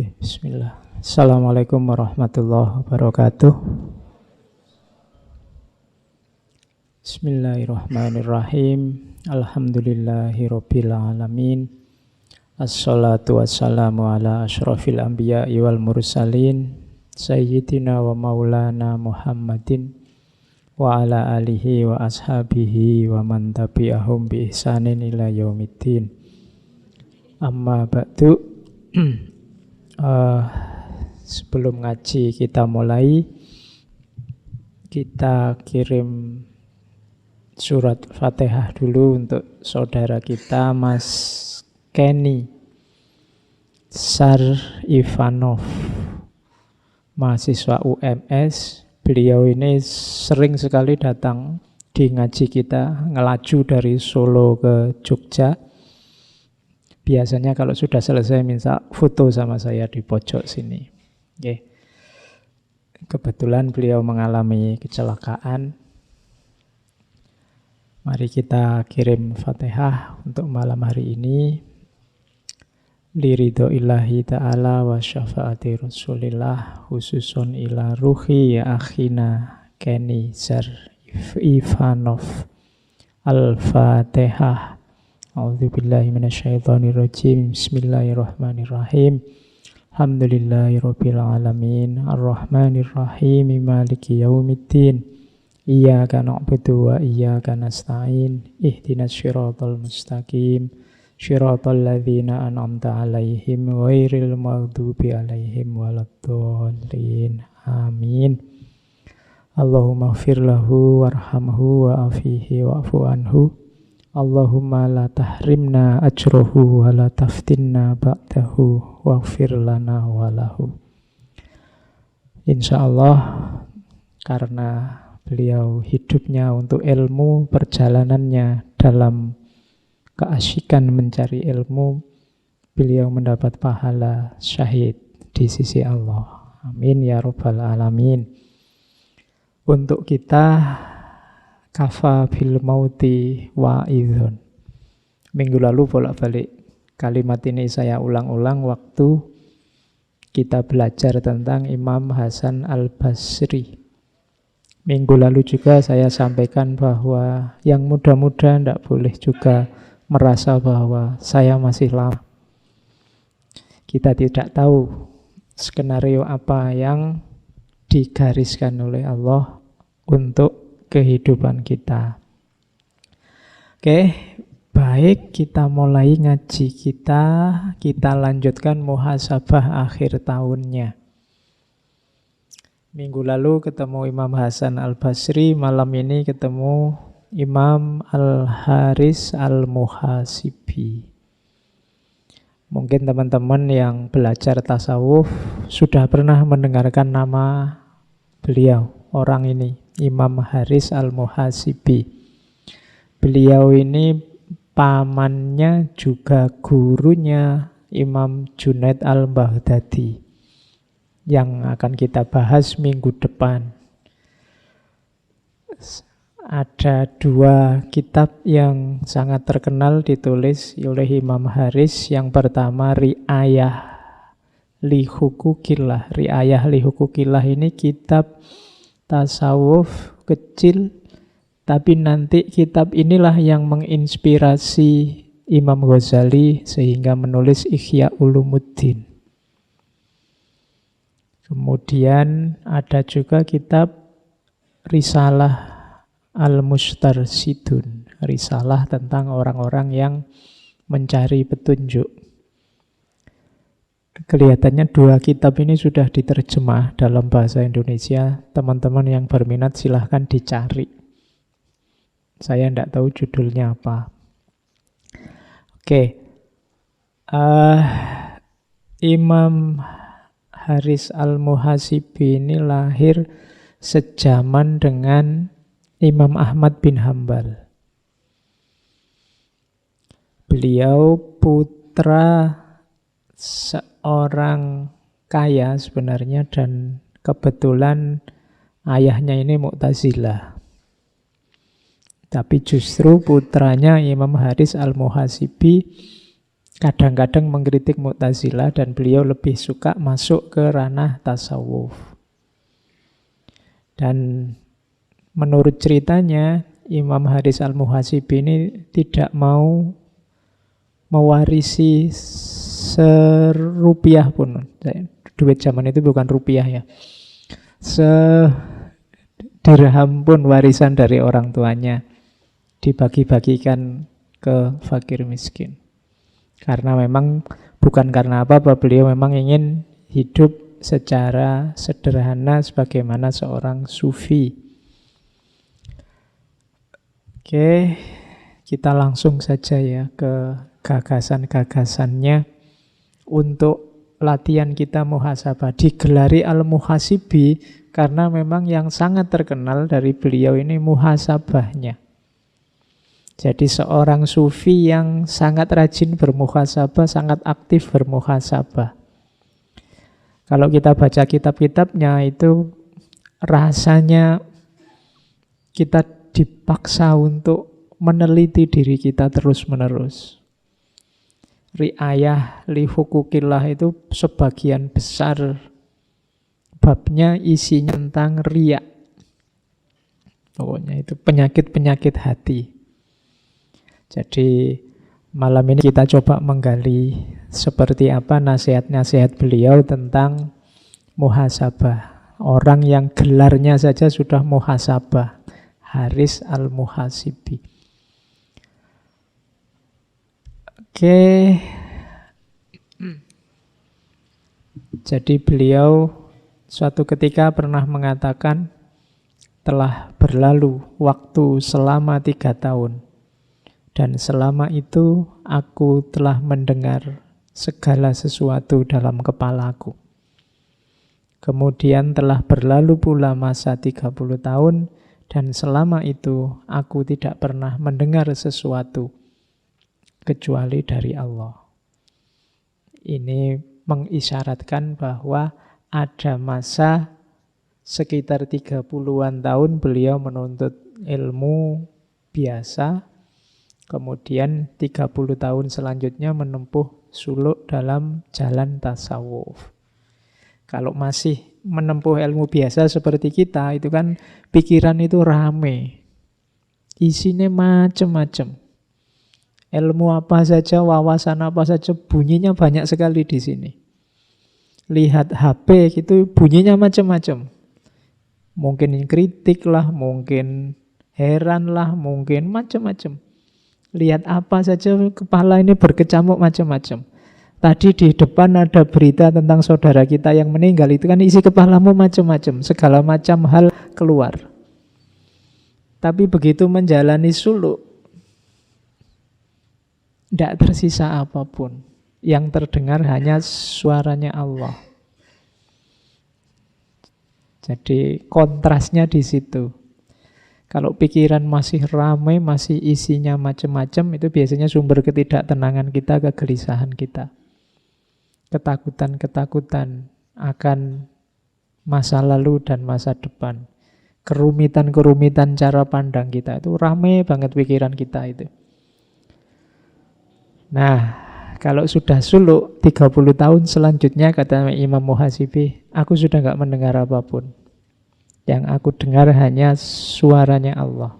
Oke, bismillah. Assalamualaikum warahmatullahi wabarakatuh. Bismillahirrahmanirrahim. Alhamdulillahirabbil alamin. Assalatu wassalamu ala asyrafil anbiya'i wal mursalin sayyidina wa maulana Muhammadin wa ala alihi wa ashabihi wa man tabi'ahum bi ihsanin ila yaumiddin. Amma ba'du. Sebelum ngaji kita mulai, kita kirim surat Fatihah dulu untuk saudara kita Mas Kenny Sarifanov, mahasiswa UMS. Beliau ini sering sekali datang di ngaji kita, ngelaju dari Solo ke Jogja. Biasanya kalau sudah selesai minta foto sama saya di pojok sini. Oke. Kebetulan beliau mengalami kecelakaan. Mari kita kirim Fatihah untuk malam hari ini. Liridho'illahi ta'ala wa syafaati Rasulillah khususun ila ruhi ya akhina Kenny Sarifanov. Al-Fatihah. A'udzubillahi minasyaitonirrajim. Bismillahirrahmanirrahim. Alhamdulillahirabbil alamin. Arrahmanirrahim. Maliki yaumiddin. Iyyaka na'budu wa iyyaka nasta'in. Ihdinas syiratal mustaqim. Syiratal ladzina an'amta 'alaihim ghairil maghdubi 'alaihim waladdallin. Amin. Allahumma ighfir lahu warhamhu wa'afihi wa'fu anhu. Allahumma la tahrimna ajrohu wa la taftinna ba'dahu waghfir lana walahu. Insyaallah, karena beliau hidupnya untuk ilmu, perjalanannya dalam keasyikan mencari ilmu, beliau mendapat pahala syahid di sisi Allah. Amin ya rabbal alamin. Untuk kita, kafa bil mauti wa'idhun. Minggu lalu bolak-balik kalimat ini saya ulang-ulang waktu kita belajar tentang Imam Hasan al-Basri. Minggu lalu juga saya sampaikan bahwa yang muda-muda tidak boleh juga merasa bahwa saya masih lama. Kita tidak tahu skenario apa yang digariskan oleh Allah untuk kehidupan kita. Oke, baik, kita mulai ngaji kita. Kita lanjutkan muhasabah akhir tahunnya. Minggu lalu ketemu Imam Hasan al-Basri, malam ini ketemu Imam Al-Haris Al-Muhasibi. Mungkin teman-teman yang belajar tasawuf sudah pernah mendengarkan nama beliau, orang ini, Imam Haris Al-Muhasibi. Beliau ini pamannya juga gurunya Imam Junaid Al-Baghdadi yang akan kita bahas minggu depan. Ada dua kitab yang sangat terkenal ditulis oleh Imam Haris. Yang pertama Ri'ayah li Hukukillah. Ri'ayah li Hukukillah ini kitab tasawuf kecil, tapi nanti kitab inilah yang menginspirasi Imam Ghazali sehingga menulis Ihya Ulumuddin. Kemudian ada juga kitab Risalah Al-Mustarsidun, risalah tentang orang-orang yang mencari petunjuk. Kelihatannya dua kitab ini sudah diterjemah dalam bahasa Indonesia. Teman-teman yang berminat silahkan dicari. Saya tidak tahu judulnya apa. Oke. Imam Haris Al-Muhasibi ini lahir sejaman dengan Imam Ahmad bin Hambal. Beliau putra seorang kaya sebenarnya, dan kebetulan ayahnya ini Mu'tazilah. Tapi justru putranya Imam Haris Al-Muhasibi kadang-kadang mengkritik Mu'tazilah, dan beliau lebih suka masuk ke ranah tasawuf. Dan menurut ceritanya, Imam Haris Al-Muhasibi ini tidak mau mewarisi serupiah pun. Duit zaman itu bukan rupiah ya. Sedirham pun warisan dari orang tuanya dibagi-bagikan ke fakir miskin. Karena memang bukan karena apa-apa, beliau memang ingin hidup secara sederhana sebagaimana seorang sufi. Oke, kita langsung saja ya ke gagasan-gagasannya untuk latihan kita muhasabah. Digelari Al-Muhasibi karena memang yang sangat terkenal dari beliau ini muhasabahnya. Jadi seorang sufi yang sangat rajin bermuhasabah, sangat aktif bermuhasabah. Kalau kita baca kitab-kitabnya itu rasanya kita dipaksa untuk meneliti diri kita terus-menerus. Ri'ayah li hukukillah itu sebagian besar babnya isinya tentang riya. Pokoknya itu penyakit-penyakit hati. Jadi malam ini kita coba menggali seperti apa nasihat-nasihat beliau tentang muhasabah. Orang yang gelarnya saja sudah muhasabah. Haris Al-Muhasibi. Oke. Jadi beliau suatu ketika pernah mengatakan, telah berlalu waktu selama 3 tahun. Dan selama itu aku telah mendengar segala sesuatu dalam kepalaku. Kemudian telah berlalu pula masa 30 tahun. Dan selama itu aku tidak pernah mendengar sesuatu kecuali dari Allah. Ini mengisyaratkan bahwa ada masa sekitar 30-an tahun beliau menuntut ilmu biasa. Kemudian 30 tahun selanjutnya menempuh suluk dalam jalan tasawuf. Kalau masih menempuh ilmu biasa seperti kita, itu kan pikiran itu rame. Isinya macam-macam. Ilmu apa saja, wawasan apa saja, bunyinya banyak sekali di sini. Lihat HP gitu, bunyinya macam-macam. Mungkin kritik lah, mungkin heran lah, mungkin macam-macam. Lihat apa saja, kepala ini berkecamuk macam-macam. Tadi di depan ada berita tentang saudara kita yang meninggal, itu kan isi kepalamu macam-macam, segala macam hal keluar. Tapi begitu menjalani suluk, tidak tersisa apapun. Yang terdengar hanya suaranya Allah. Jadi kontrasnya di situ. Kalau pikiran masih ramai, masih isinya macam-macam, itu biasanya sumber ketidaktenangan kita, kegelisahan kita. Ketakutan-ketakutan akan masa lalu dan masa depan. Kerumitan-kerumitan cara pandang kita, itu ramai banget pikiran kita itu. Nah, kalau sudah suluk 30 tahun selanjutnya, kata Imam Muhasibi, aku sudah gak mendengar apapun. Yang aku dengar hanya suaranya Allah.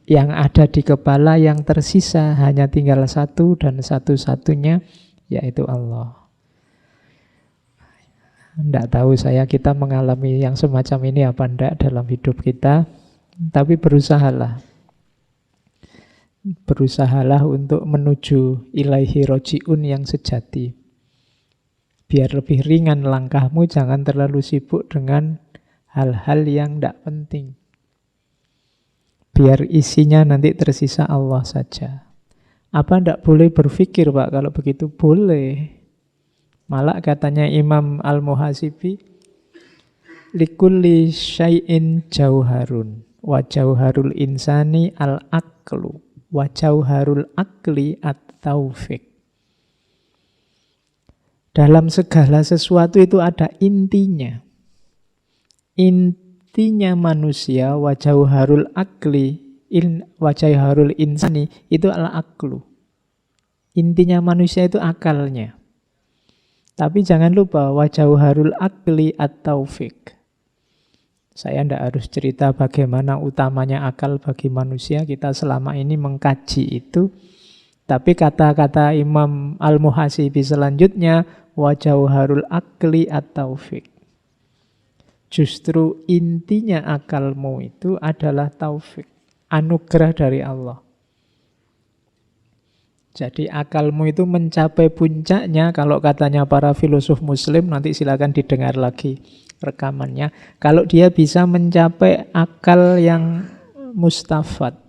Yang ada di kepala yang tersisa hanya tinggal satu dan satu-satunya, yaitu Allah. Tidak tahu kita mengalami yang semacam ini apa enggak dalam hidup kita. Tapi berusahalah. Berusahalah untuk menuju ilaihi roji'un yang sejati. Biar lebih ringan langkahmu, jangan terlalu sibuk dengan hal-hal yang tidak penting. Biar isinya nanti tersisa Allah saja. Apa tidak boleh berpikir, Pak? Kalau begitu boleh. Malah katanya Imam Al-Muhasibi, likulli syai'in jauharun, wa jauharul insani al-aqlu, wa jauharul aqli at-taufiq. Dalam segala sesuatu itu ada intinya. Intinya manusia, wa jauharul aqli, wa jauharul insani, itu al-aqlu. Intinya manusia itu akalnya. Tapi jangan lupa wa jauharul akli at-taufik. Saya tidak harus cerita bagaimana utamanya akal bagi manusia. Kita selama ini mengkaji itu. Tapi kata-kata Imam Al-Muhasibi selanjutnya wa jauharul akli at-taufik. Justru intinya akalmu itu adalah taufik, anugerah dari Allah. Jadi akalmu itu mencapai puncaknya, kalau katanya para filosof muslim, nanti silakan didengar lagi rekamannya. Kalau dia bisa mencapai akal yang mustafad.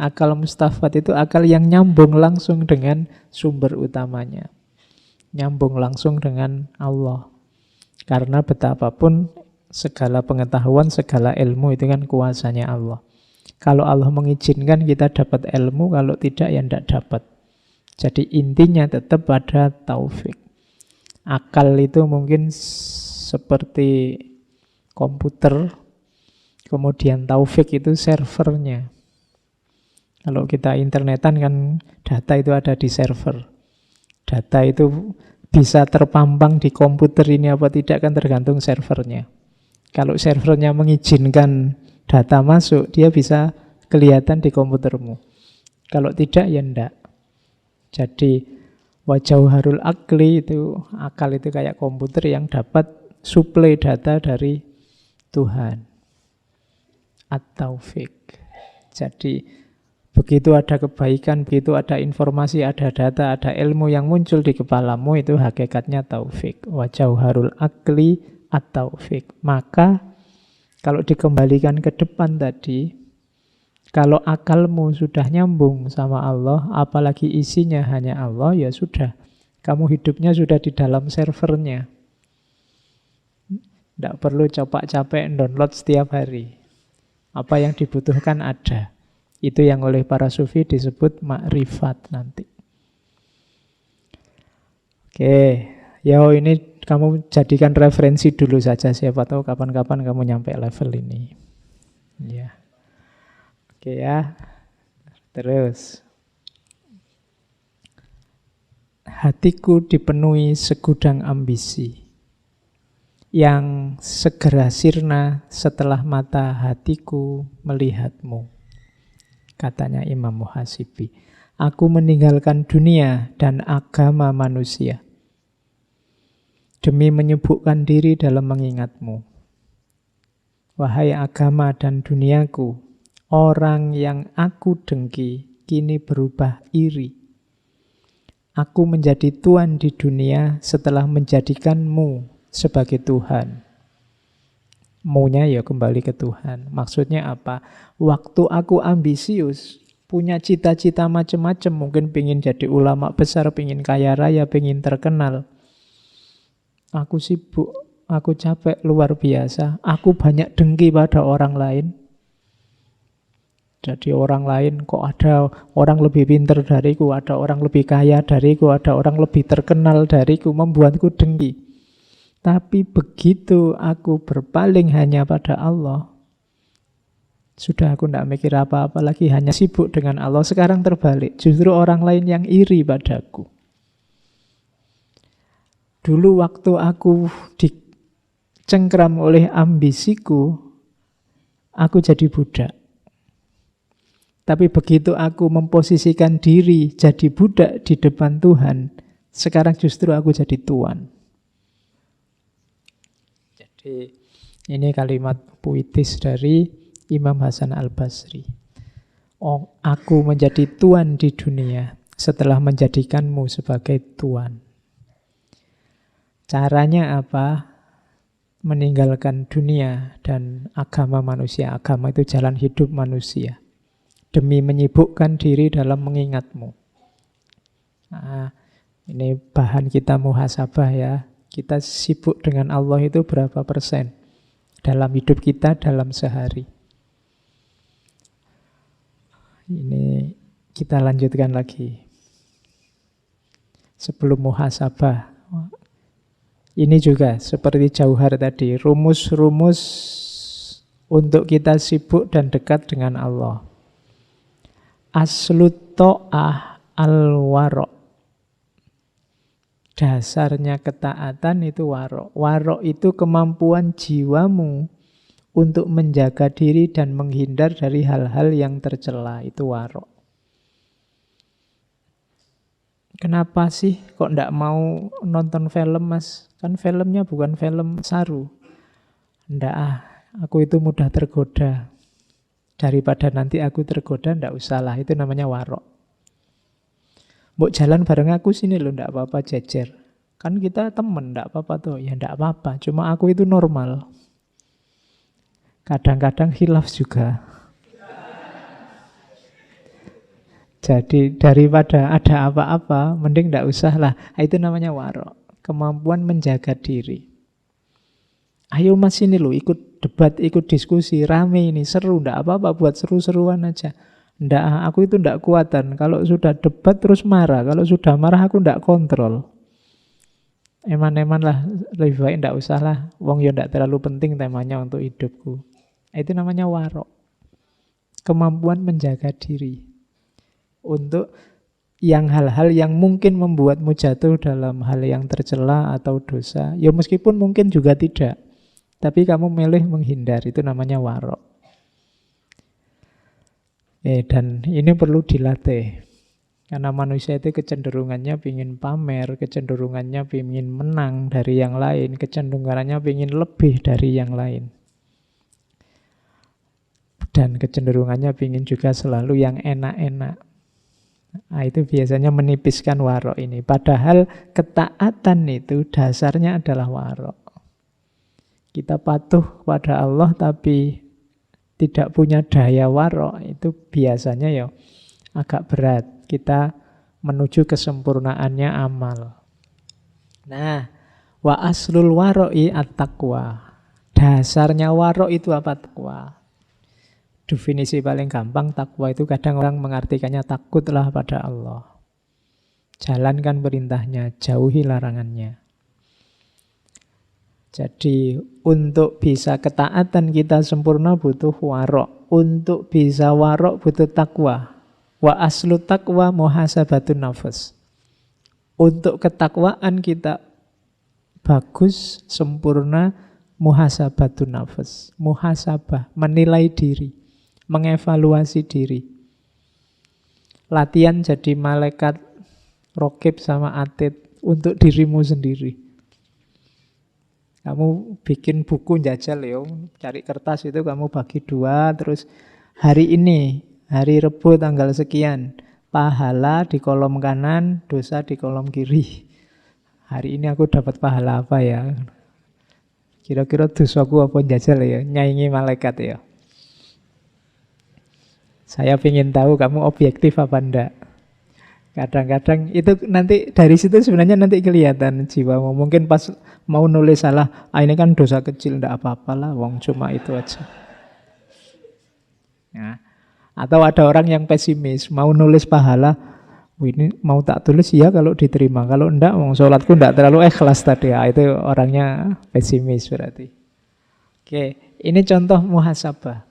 Akal mustafad itu akal yang nyambung langsung dengan sumber utamanya. Nyambung langsung dengan Allah. Karena betapapun segala pengetahuan, segala ilmu itu kan kuasanya Allah. Kalau Allah mengizinkan kita dapat ilmu, kalau tidak ya tidak dapat. Jadi intinya tetap ada taufik. Akal itu mungkin seperti komputer, kemudian taufik itu servernya. Kalau kita internetan kan data itu ada di server. Data itu bisa terpampang di komputer ini apa tidak kan tergantung servernya. Kalau servernya mengizinkan data masuk, dia bisa kelihatan di komputermu. Kalau tidak, ya enggak. Jadi, wa jauharul akli itu, akal itu kayak komputer yang dapat suplai data dari Tuhan. At-taufik. Jadi, begitu ada kebaikan, begitu ada informasi, ada data, ada ilmu yang muncul di kepalamu, itu hakikatnya taufik. Wa jauharul akli at-taufik. Maka kalau dikembalikan ke depan tadi, kalau akalmu sudah nyambung sama Allah, apalagi isinya hanya Allah, ya sudah. Kamu hidupnya sudah di dalam servernya. Tidak perlu capek-capek download setiap hari. Apa yang dibutuhkan ada. Itu yang oleh para sufi disebut makrifat nanti. Oke, ya ini kamu jadikan referensi dulu saja, siapa tahu kapan-kapan kamu nyampe level ini. Ya. Oke ya. Terus. Hatiku dipenuhi segudang ambisi yang segera sirna setelah mata hatiku melihatmu. Katanya Imam Muhasibi. Aku meninggalkan dunia dan agama manusia demi menyibukkan diri dalam mengingatmu. Wahai agama dan duniaku, orang yang aku dengki kini berubah iri. Aku menjadi tuan di dunia setelah menjadikanmu sebagai Tuhan. Maunya ya kembali ke Tuhan. Maksudnya apa? Waktu aku ambisius, punya cita-cita macam-macam, mungkin pengen jadi ulama besar, pengen kaya raya, pengen terkenal. Aku sibuk, aku capek luar biasa. Aku banyak dengki pada orang lain. Jadi orang lain kok ada orang lebih pintar dariku, ada orang lebih kaya dariku, ada orang lebih terkenal dariku, membuatku dengki. Tapi begitu aku berpaling hanya pada Allah, sudah aku tidak mikir apa-apa lagi, hanya sibuk dengan Allah. Sekarang terbalik, justru orang lain yang iri padaku. Dulu waktu aku dicengkram oleh ambisiku, aku jadi budak. Tapi begitu aku memposisikan diri jadi budak di depan Tuhan, sekarang justru aku jadi tuan. Jadi ini kalimat puitis dari Imam Hasan Al-Basri. Oh, aku menjadi tuan di dunia setelah menjadikanmu sebagai tuan. Caranya apa? Meninggalkan dunia dan agama manusia. Agama itu jalan hidup manusia. Demi menyibukkan diri dalam mengingatmu. Nah, ini bahan kita muhasabah ya. Kita sibuk dengan Allah itu berapa persen dalam hidup kita dalam sehari. Ini kita lanjutkan lagi. Sebelum muhasabah, ini juga seperti jauhar tadi, rumus-rumus untuk kita sibuk dan dekat dengan Allah. Aslut ta'ah al-waro'. Dasarnya ketaatan itu warok. Warok itu kemampuan jiwamu untuk menjaga diri dan menghindar dari hal-hal yang tercela. Itu warok. Kenapa sih kok ndak mau nonton film, Mas? Kan filmnya bukan film saru. Ndak aku itu mudah tergoda. Daripada nanti aku tergoda, ndak usahlah. Itu namanya warok. Mbok jalan bareng aku sini loh, ndak apa-apa jejer. Kan kita temen, ndak apa-apa tuh. Ya ndak apa-apa, cuma aku itu normal. Kadang-kadang khilaf juga. Jadi daripada ada apa-apa, mending ndak usah lah. Itu namanya warok. Kemampuan menjaga diri. Ayo Mas ini loh, ikut debat, ikut diskusi, rame ini, seru, ndak apa-apa, buat seru-seruan aja. Ndak, aku itu ndak kuatan. Kalau sudah debat terus marah. Kalau sudah marah aku ndak kontrol. Eman-eman lah, lebih baik ndak usah lah. Wong ya ndak terlalu penting temanya untuk hidupku. Itu namanya warok. Kemampuan menjaga diri. Untuk yang hal-hal yang mungkin membuatmu jatuh dalam hal yang tercela atau dosa. Ya meskipun mungkin juga tidak. Tapi kamu milih menghindar. Itu namanya warok. Dan ini perlu dilatih. Karena manusia itu kecenderungannya ingin pamer, kecenderungannya ingin menang dari yang lain, kecenderungannya ingin lebih dari yang lain. Dan kecenderungannya ingin juga selalu yang enak-enak. Nah, itu biasanya menipiskan warok ini. Padahal ketaatan itu dasarnya adalah warok. Kita patuh pada Allah tapi tidak punya daya warok, itu biasanya ya agak berat. Kita menuju kesempurnaannya amal. Nah, wa aslul waro'i at-taqwa. Dasarnya warok itu apa? Taqwa. Definisi paling gampang takwa itu kadang orang mengartikannya takutlah pada Allah. Jalankan perintahnya, jauhi larangannya. Jadi untuk bisa ketaatan kita sempurna butuh warok. Untuk bisa warok butuh takwa. Wa aslu taqwa muhasabatun nafas. Untuk ketakwaan kita bagus, sempurna, muhasabatun nafas. Muhasabah, menilai diri, mengevaluasi diri. Latihan jadi malaikat rokib sama atid untuk dirimu sendiri. Kamu bikin buku jajal ya, cari kertas itu kamu bagi 2, terus hari ini, hari Rebo tanggal sekian, pahala di kolom kanan, dosa di kolom kiri. Hari ini aku dapat pahala apa ya? Kira-kira dosaku apa jajal ya? Nyaingi malaikat ya. Saya ingin tahu kamu objektif apa enggak. Kadang-kadang itu nanti dari situ sebenarnya nanti kelihatan jiwamu. Mungkin pas mau nulis salah, ini kan dosa kecil, enggak apa-apalah, wong cuma itu aja. Ya. Atau ada orang yang pesimis, mau nulis pahala, ini mau tak tulis ya kalau diterima. Kalau enggak, wong sholatku enggak terlalu ikhlas tadi. Itu orangnya pesimis berarti. Oke, ini contoh muhasabah.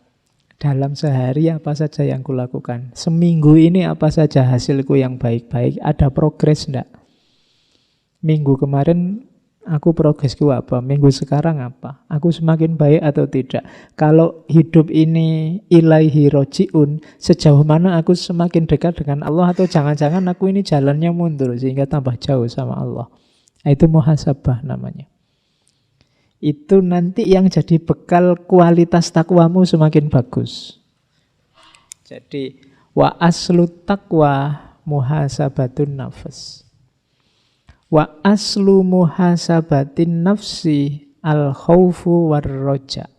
Dalam sehari apa saja yang kulakukan? Seminggu ini apa saja hasilku yang baik-baik? Ada progres enggak? Minggu kemarin aku progresku apa? Minggu sekarang apa? Aku semakin baik atau tidak? Kalau hidup ini ilaihi roji'un, sejauh mana aku semakin dekat dengan Allah? Atau jangan-jangan aku ini jalannya mundur sehingga tambah jauh sama Allah? Itu muhasabah namanya. Itu nanti yang jadi bekal kualitas takwamu semakin bagus. Jadi wa aslu taqwa muhasabatun nafas. Wa aslu muhasabatin nafsi al-khawfu war-roja.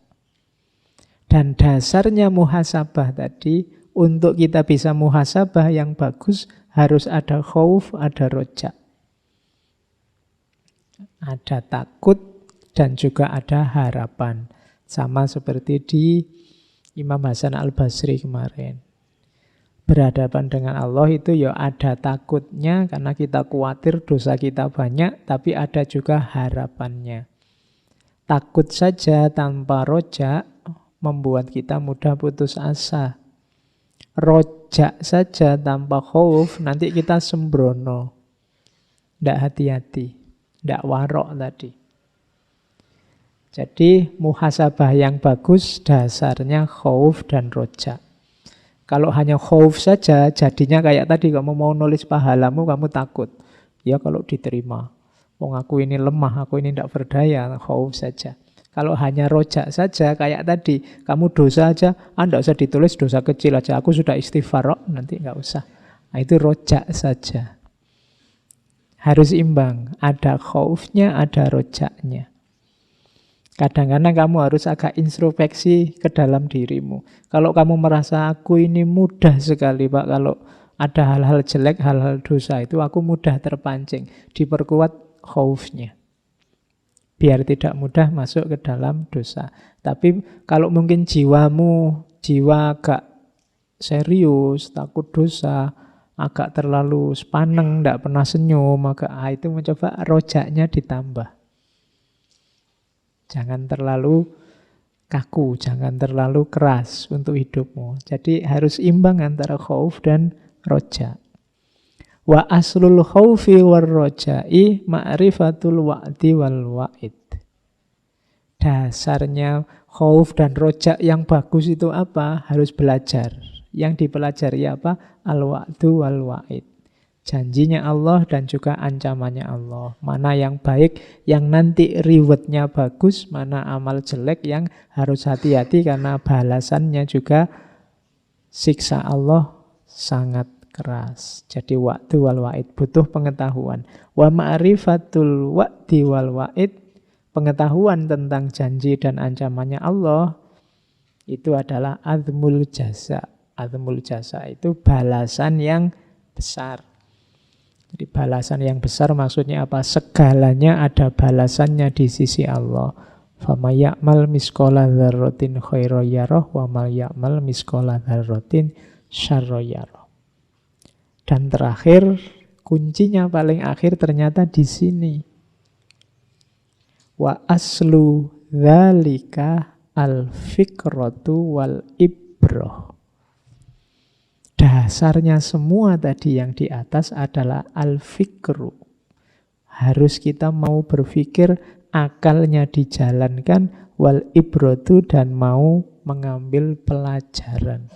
Dan dasarnya muhasabah tadi, untuk kita bisa muhasabah yang bagus harus ada khauf, ada roja. Ada takut dan juga ada harapan. Sama seperti di Imam Hasan Al-Basri kemarin. Berhadapan dengan Allah itu ya ada takutnya karena kita khawatir dosa kita banyak, tapi ada juga harapannya. Takut saja tanpa roja membuat kita mudah putus asa. Rojak saja tanpa khauf nanti kita sembrono. Tidak hati-hati. Tidak warok tadi. Jadi muhasabah yang bagus dasarnya khauf dan roja. Kalau hanya khauf saja, jadinya kayak tadi, kamu mau nulis pahalamu, kamu takut. Ya kalau diterima. Wong aku ini lemah, aku ini tidak berdaya, khauf saja. Kalau hanya roja saja, kayak tadi, kamu dosa aja, tidak usah ditulis dosa kecil aja, aku sudah istighfar, nanti nggak usah. Nah, itu roja saja. Harus imbang, ada khaufnya, ada rojaknya. Kadang-kadang kamu harus agak introspeksi ke dalam dirimu. Kalau kamu merasa aku ini mudah sekali Pak, kalau ada hal-hal jelek, hal-hal dosa itu aku mudah terpancing. Diperkuat khaufnya. Biar tidak mudah masuk ke dalam dosa. Tapi kalau mungkin jiwamu, jiwa agak serius, takut dosa, agak terlalu sepaneng, tidak pernah senyum, maka itu mencoba rojaknya ditambah. Jangan terlalu kaku, jangan terlalu keras untuk hidupmu. Jadi harus imbang antara khauf dan roja. Wa aslul khaufi war roja'i ma'rifatul wa'di wal wa'id. Dasarnya khauf dan roja yang bagus itu apa? Harus belajar. Yang dipelajari apa? Al-wa'du wal wa'id. Janjinya Allah dan juga ancamannya Allah. Mana yang baik, yang nanti rewardnya bagus, mana amal jelek yang harus hati-hati karena balasannya juga siksa Allah sangat keras. Jadi wa'du wal wa'id butuh pengetahuan. Wa ma'rifatul wa'di wal wa'id, pengetahuan tentang janji dan ancamannya Allah itu adalah azmul jaza. Azmul jaza itu balasan yang besar. Jadi balasan yang besar maksudnya apa? Segalanya ada balasannya di sisi Allah. Fama ya'mal miskola dzarratin khairan yarah wa ma ya'mal miskola dzarratin syarran yarah. Dan terakhir, kuncinya paling akhir ternyata di sini. Wa aslu dzalika al-fikratu wal ibroh. Dasarnya semua tadi yang di atas adalah al-fikru. Harus kita mau berpikir, akalnya dijalankan, wal ibrotu, dan mau mengambil pelajaran.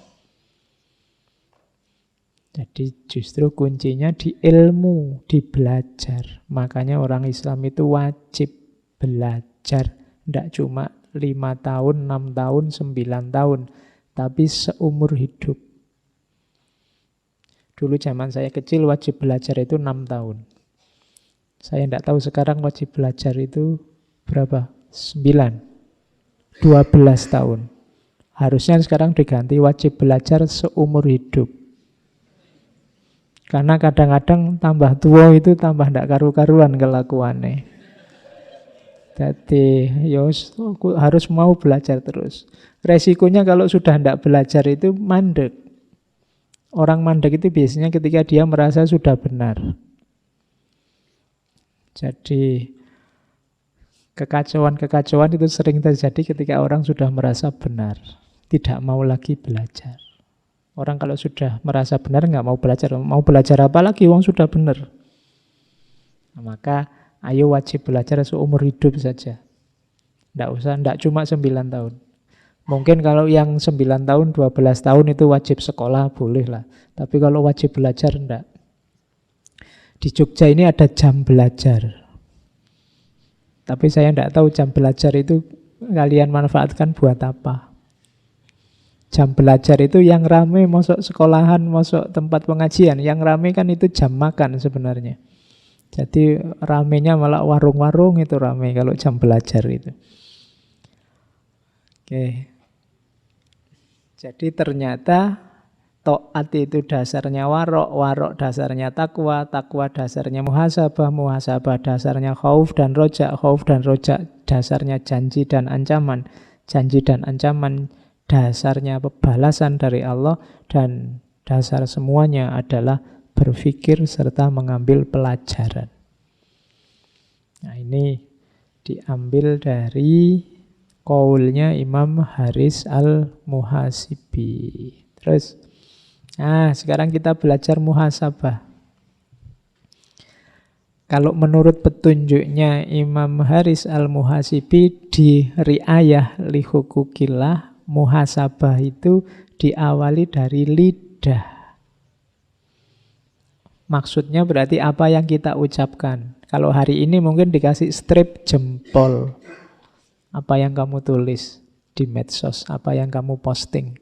Jadi justru kuncinya di ilmu, di belajar. Makanya orang Islam itu wajib belajar. Tidak cuma 5 tahun, 6 tahun, 9 tahun. Tapi seumur hidup. Dulu zaman saya kecil wajib belajar itu 6 tahun. Saya tidak tahu sekarang wajib belajar itu berapa? 9. 12 tahun. Harusnya sekarang diganti wajib belajar seumur hidup. Karena kadang-kadang tambah tua itu tambah tidak karu-karuan kelakuannya. Jadi aku harus mau belajar terus. Resikonya kalau sudah tidak belajar itu mandek. Orang mandek itu biasanya ketika dia merasa sudah benar. Jadi kekacauan-kekacauan itu sering terjadi ketika orang sudah merasa benar. Tidak mau lagi belajar. Orang kalau sudah merasa benar nggak mau belajar. Mau belajar apa lagi? Wong sudah benar. Nah, maka ayo wajib belajar seumur hidup saja. Tidak cuma 9 tahun. Mungkin kalau yang 9 tahun, 12 tahun itu wajib sekolah, boleh lah. Tapi kalau wajib belajar, enggak. Di Jogja ini ada jam belajar. Tapi saya enggak tahu jam belajar itu kalian manfaatkan buat apa. Jam belajar itu yang rame masuk sekolahan, masuk tempat pengajian. Yang rame kan itu jam makan sebenarnya. Jadi ramenya malah warung-warung itu rame kalau jam belajar itu. Oke. Jadi ternyata taat itu dasarnya warok, warok dasarnya takwa, takwa dasarnya muhasabah, muhasabah dasarnya khauf dan rojak dasarnya janji dan ancaman, janji dan ancaman dasarnya pembalasan dari Allah, dan dasar semuanya adalah berpikir serta mengambil pelajaran. Nah, ini diambil dari qaulnya Imam Haris Al-Muhasibi. Terus, sekarang kita belajar muhasabah. Kalau menurut petunjuknya Imam Haris Al-Muhasibi di Ri'ayah li Hukukillah, muhasabah itu diawali dari lidah. Maksudnya berarti apa yang kita ucapkan. Kalau hari ini mungkin dikasih strip jempol. Apa yang kamu tulis di medsos, apa yang kamu posting.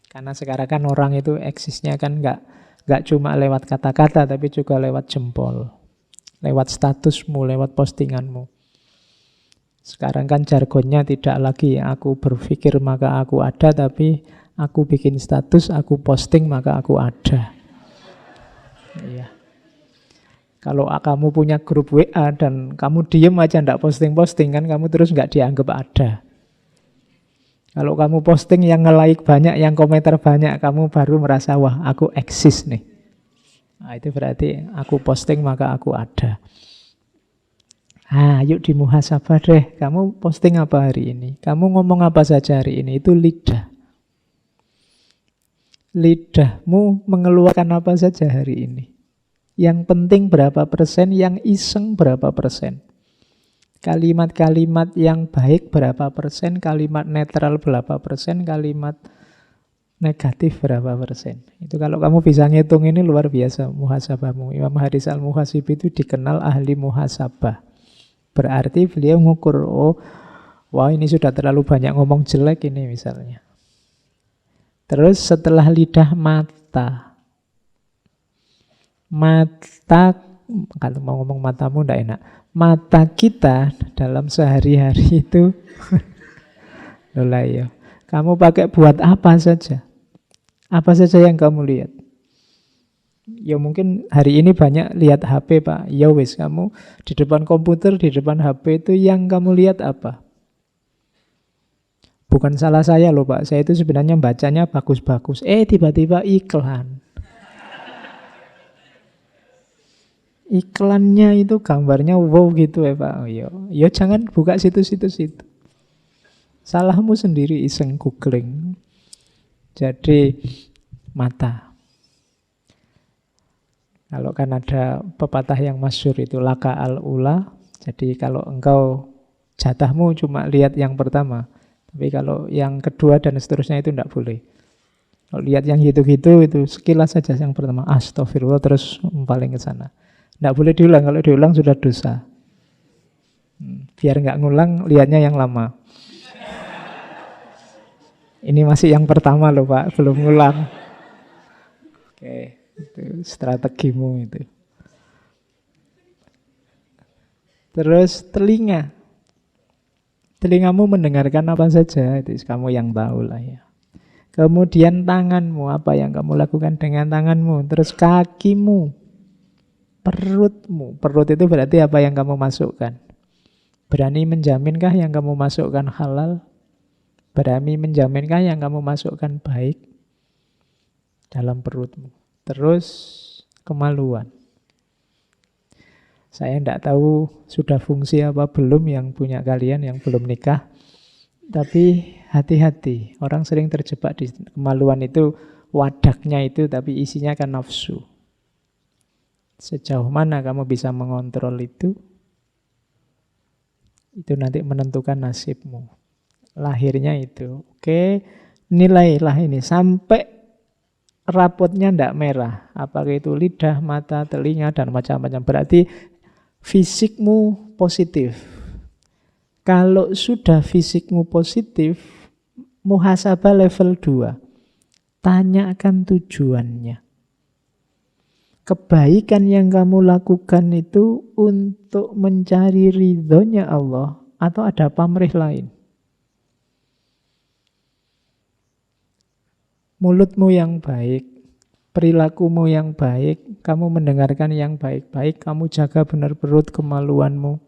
Karena sekarang kan orang itu eksisnya kan nggak cuma lewat kata-kata, tapi juga lewat jempol. Lewat statusmu, lewat postinganmu. Sekarang kan jargonnya tidak lagi aku berpikir maka aku ada, tapi aku bikin status, aku posting maka aku ada. Iya. Kalau kamu punya grup WA dan kamu diem aja ndak posting-posting, kan kamu terus nggak dianggap ada. Kalau kamu posting yang nge-like banyak, yang komentar banyak, kamu baru merasa wah aku eksis nih. Nah, itu berarti aku posting maka aku ada. Yuk di muhasabah deh. Kamu posting apa hari ini? Kamu ngomong apa saja hari ini? Itu lidah. Lidahmu mengeluarkan apa saja hari ini? Yang penting berapa persen, yang iseng berapa persen? Kalimat-kalimat yang baik berapa persen, kalimat netral berapa persen, kalimat negatif berapa persen. Itu kalau kamu bisa ngitung ini luar biasa muhasabahmu. Imam Haris Al-Muhasibi itu dikenal ahli muhasabah. Berarti beliau ngukur, wah ini sudah terlalu banyak ngomong jelek ini misalnya. Terus setelah lidah, mata. Mata, kalau mau ngomong matamu enggak enak. Mata kita dalam sehari-hari itu lola ya. Kamu pakai buat apa saja? Apa saja yang kamu lihat? Ya mungkin hari ini banyak lihat HP Pak. Ya wis, kamu di depan komputer, di depan HP itu yang kamu lihat apa? Bukan salah saya loh Pak. Saya itu sebenarnya bacanya bagus-bagus. Tiba-tiba iklan. Iklannya itu gambarnya wow gitu ya Pak. Ya jangan buka situs-situs itu. Salahmu sendiri iseng googling. Jadi mata. Kalau kan ada pepatah yang masyhur itu laka al-ula. Jadi kalau engkau jatahmu cuma lihat yang pertama. Tapi kalau yang kedua dan seterusnya itu tidak boleh. Kalau lihat yang gitu-gitu itu sekilas saja yang pertama. Astagfirullah terus paling ke sana. Tidak boleh diulang. Kalau diulang sudah dosa. Biar nggak ngulang lihatnya yang lama. Ini masih yang pertama loh Pak, belum ngulang. Oke, itu strategimu itu. Terus telinga. Telingamu mendengarkan apa saja, itu kamu yang tahu lah ya. Kemudian tanganmu, apa yang kamu lakukan dengan tanganmu. Terus kakimu, perutmu. Perut itu berarti apa yang kamu masukkan. Berani menjaminkah yang kamu masukkan halal? Berani menjaminkah yang kamu masukkan baik dalam perutmu? Terus kemaluan. Saya tidak tahu sudah fungsi apa belum yang punya kalian yang belum nikah. Tapi hati-hati. Orang sering terjebak di kemaluan itu, wadaknya itu, tapi isinya kan nafsu. Sejauh mana kamu bisa mengontrol itu nanti menentukan nasibmu. Lahirnya itu. Oke, nilailah ini sampai rapotnya tidak merah. Apakah itu lidah, mata, telinga, dan macam-macam. Berarti fisikmu positif. Kalau sudah fisikmu positif, muhasabah level 2. Tanyakan tujuannya. Kebaikan yang kamu lakukan itu untuk mencari ridhonya Allah atau ada pamrih lain? Mulutmu yang baik, perilakumu yang baik, kamu mendengarkan yang baik-baik, kamu jaga benar perut kemaluanmu.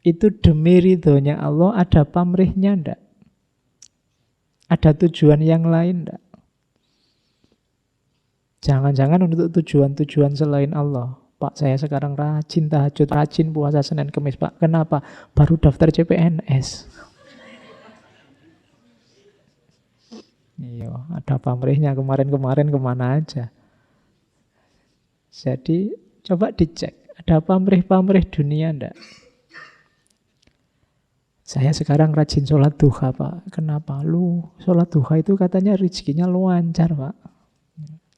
Itu demi ridhonya Allah, ada pamrihnya enggak? Ada tujuan yang lain enggak? Jangan-jangan untuk tujuan-tujuan selain Allah. Pak, saya sekarang rajin tahajud, rajin puasa Senin Kemis. Pak, kenapa? Baru daftar CPNS. Iya, ada pamrihnya kemarin-kemana aja. Jadi coba dicek, ada pamrih-pamrih dunia, enggak. Saya sekarang rajin sholat duha, Pak. Kenapa? Lu sholat duha itu katanya rezekinya lancar, Pak.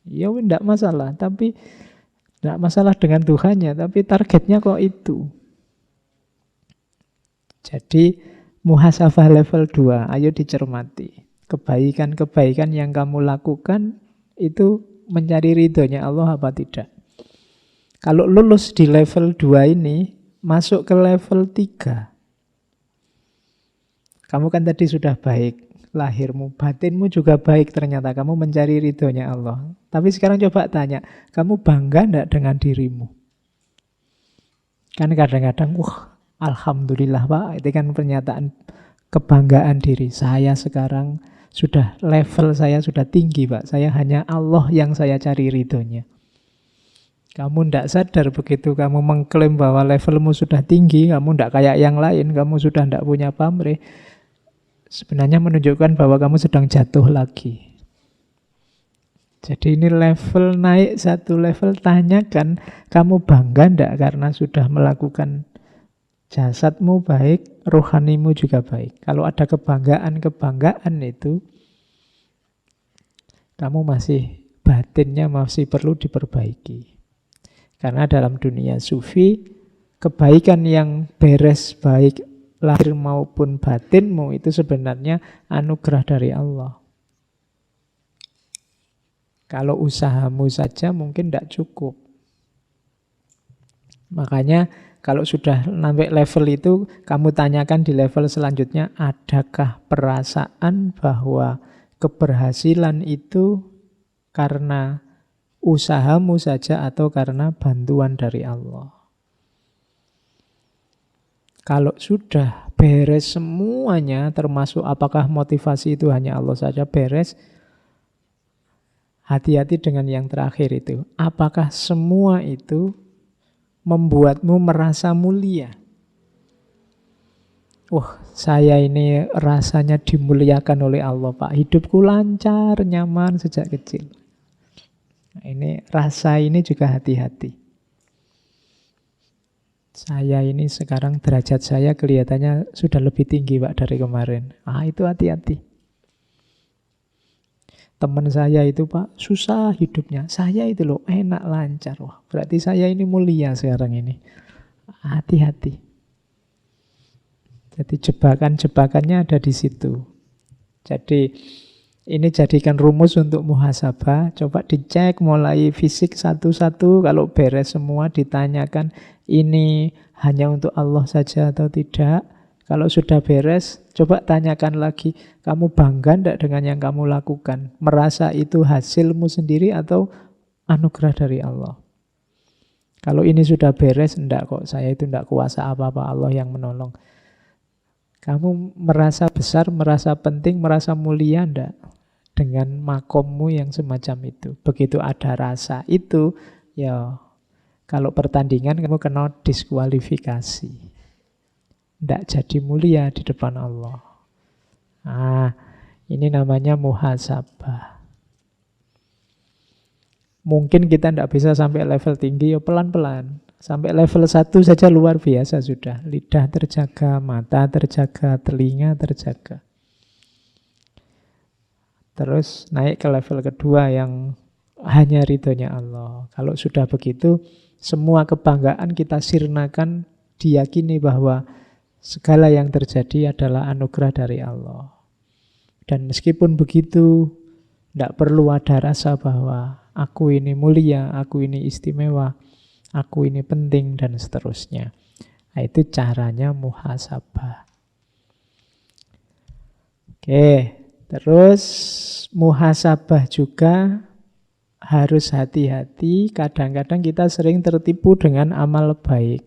Ya enggak masalah, tapi enggak masalah dengan Tuhannya, tapi targetnya kok itu. Jadi muhasabah level 2, ayo dicermati. Kebaikan-kebaikan yang kamu lakukan itu mencari ridhonya Allah apa tidak? Kalau lulus di level 2 ini, masuk ke level 3. Kamu kan tadi sudah baik, lahirmu, batinmu juga baik ternyata. Kamu mencari ridhonya Allah. Tapi sekarang coba tanya, kamu bangga enggak dengan dirimu? Kan kadang-kadang, wah, alhamdulillah Pak, itu kan pernyataan kebanggaan diri. Saya sekarang sudah level saya sudah tinggi Pak. Saya hanya Allah yang saya cari ridhonya. Kamu tidak sadar begitu kamu mengklaim bahwa levelmu sudah tinggi, kamu tidak kayak yang lain, kamu sudah tidak punya pamrih. Sebenarnya menunjukkan bahwa kamu sedang jatuh lagi. Jadi ini level naik satu level, tanyakan kamu bangga tidak karena sudah melakukan jasadmu baik, rohanimu juga baik. Kalau ada kebanggaan-kebanggaan itu, kamu masih batinnya masih perlu diperbaiki. Karena dalam dunia sufi, kebaikan yang beres baik lahir maupun batinmu itu sebenarnya anugerah dari Allah. Kalau usahamu saja mungkin tidak cukup. Makanya kalau sudah sampai level itu, kamu tanyakan di level selanjutnya, adakah perasaan bahwa keberhasilan itu karena usahamu saja atau karena bantuan dari Allah? Kalau sudah beres semuanya, termasuk apakah motivasi itu hanya Allah saja beres, hati-hati dengan yang terakhir itu. Apakah semua itu membuatmu merasa mulia? Wah, saya ini rasanya dimuliakan oleh Allah, Pak. Hidupku lancar, nyaman sejak kecil. Nah, ini rasa ini juga hati-hati. Saya ini sekarang derajat saya kelihatannya sudah lebih tinggi Pak dari kemarin. Itu hati-hati. Teman saya itu Pak susah hidupnya. Saya itu loh enak lancar. Wah, berarti saya ini mulia sekarang ini. Hati-hati. Jadi jebakan-jebakannya ada di situ. Jadi ini jadikan rumus untuk muhasabah. Coba dicek mulai fisik satu-satu. Kalau beres semua ditanyakan, ini hanya untuk Allah saja atau tidak? Kalau sudah beres, coba tanyakan lagi, kamu bangga enggak dengan yang kamu lakukan? Merasa itu hasilmu sendiri atau anugerah dari Allah? Kalau ini sudah beres, enggak kok, saya itu enggak kuasa apa-apa, Allah yang menolong. Kamu merasa besar, merasa penting, merasa mulia enggak dengan makommu yang semacam itu? Begitu ada rasa itu, ya kalau pertandingan kamu kena diskualifikasi. Tidak jadi mulia di depan Allah. Ini namanya muhasabah. Mungkin kita tidak bisa sampai level tinggi, ya pelan-pelan. Sampai level 1 saja luar biasa sudah. Lidah terjaga, mata terjaga, telinga terjaga. Terus naik ke level kedua yang hanya ridhonya Allah. Kalau sudah begitu, semua kebanggaan kita sirnakan, diyakini bahwa segala yang terjadi adalah anugerah dari Allah. Dan meskipun begitu, tidak perlu ada rasa bahwa aku ini mulia, aku ini istimewa, aku ini penting, dan seterusnya. Nah, itu caranya muhasabah. Oke, terus muhasabah juga harus hati-hati, kadang-kadang kita sering tertipu dengan amal baik.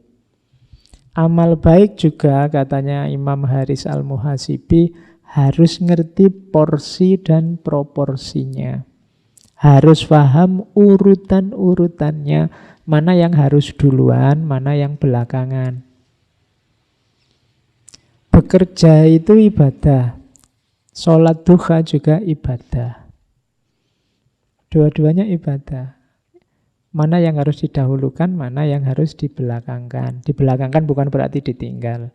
Amal baik juga katanya Imam Haris Al-Muhasibi harus ngerti porsi dan proporsinya. Harus paham urutan-urutannya, mana yang harus duluan, mana yang belakangan. Bekerja itu ibadah, sholat duha juga ibadah. Dua-duanya ibadah. Mana yang harus didahulukan, mana yang harus dibelakangkan. Dibelakangkan bukan berarti ditinggal.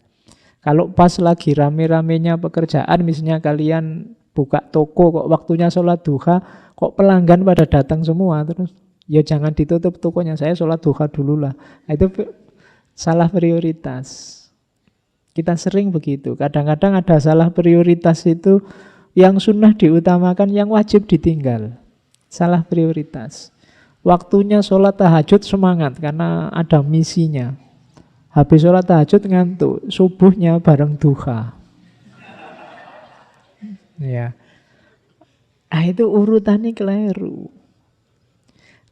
Kalau pas lagi rame-ramenya pekerjaan, misalnya kalian buka toko kok waktunya sholat duha, kok pelanggan pada datang semua, terus ya jangan ditutup tokonya, saya sholat duha dulu lah. Itu salah prioritas. Kita sering begitu. Kadang-kadang ada salah prioritas itu, yang sunnah diutamakan, yang wajib ditinggal. Salah prioritas. Waktunya sholat tahajud semangat karena ada misinya. Habis sholat tahajud ngantuk, subuhnya bareng duha. Ya, itu urutannya keliru.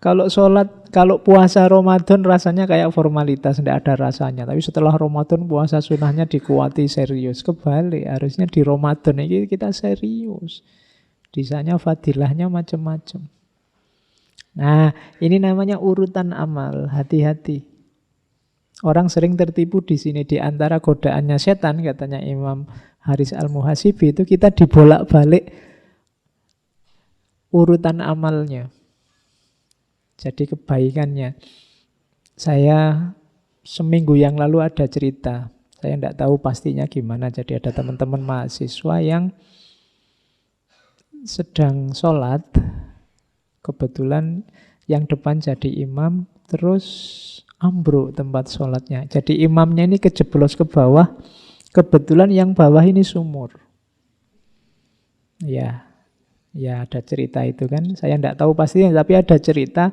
Kalau puasa Ramadan rasanya kayak formalitas, tidak ada rasanya. Tapi setelah Ramadan puasa sunnahnya dikuati serius. Kebalik, harusnya di Ramadan ini kita serius. Disanya fadilahnya macam-macam. Nah, ini namanya urutan amal. Hati-hati. Orang sering tertipu di sini. Di antara godaannya setan, katanya Imam Haris Al-Muhasibi, itu kita dibolak-balik urutan amalnya. Jadi kebaikannya. Saya seminggu yang lalu ada cerita. Saya tidak tahu pastinya gimana. Jadi ada teman-teman mahasiswa yang sedang sholat. Kebetulan yang depan jadi imam, terus ambruk tempat sholatnya. Jadi imamnya ini kejeblos ke bawah, kebetulan yang bawah ini sumur. Ya ada cerita itu kan. Saya tidak tahu pastinya, tapi ada cerita.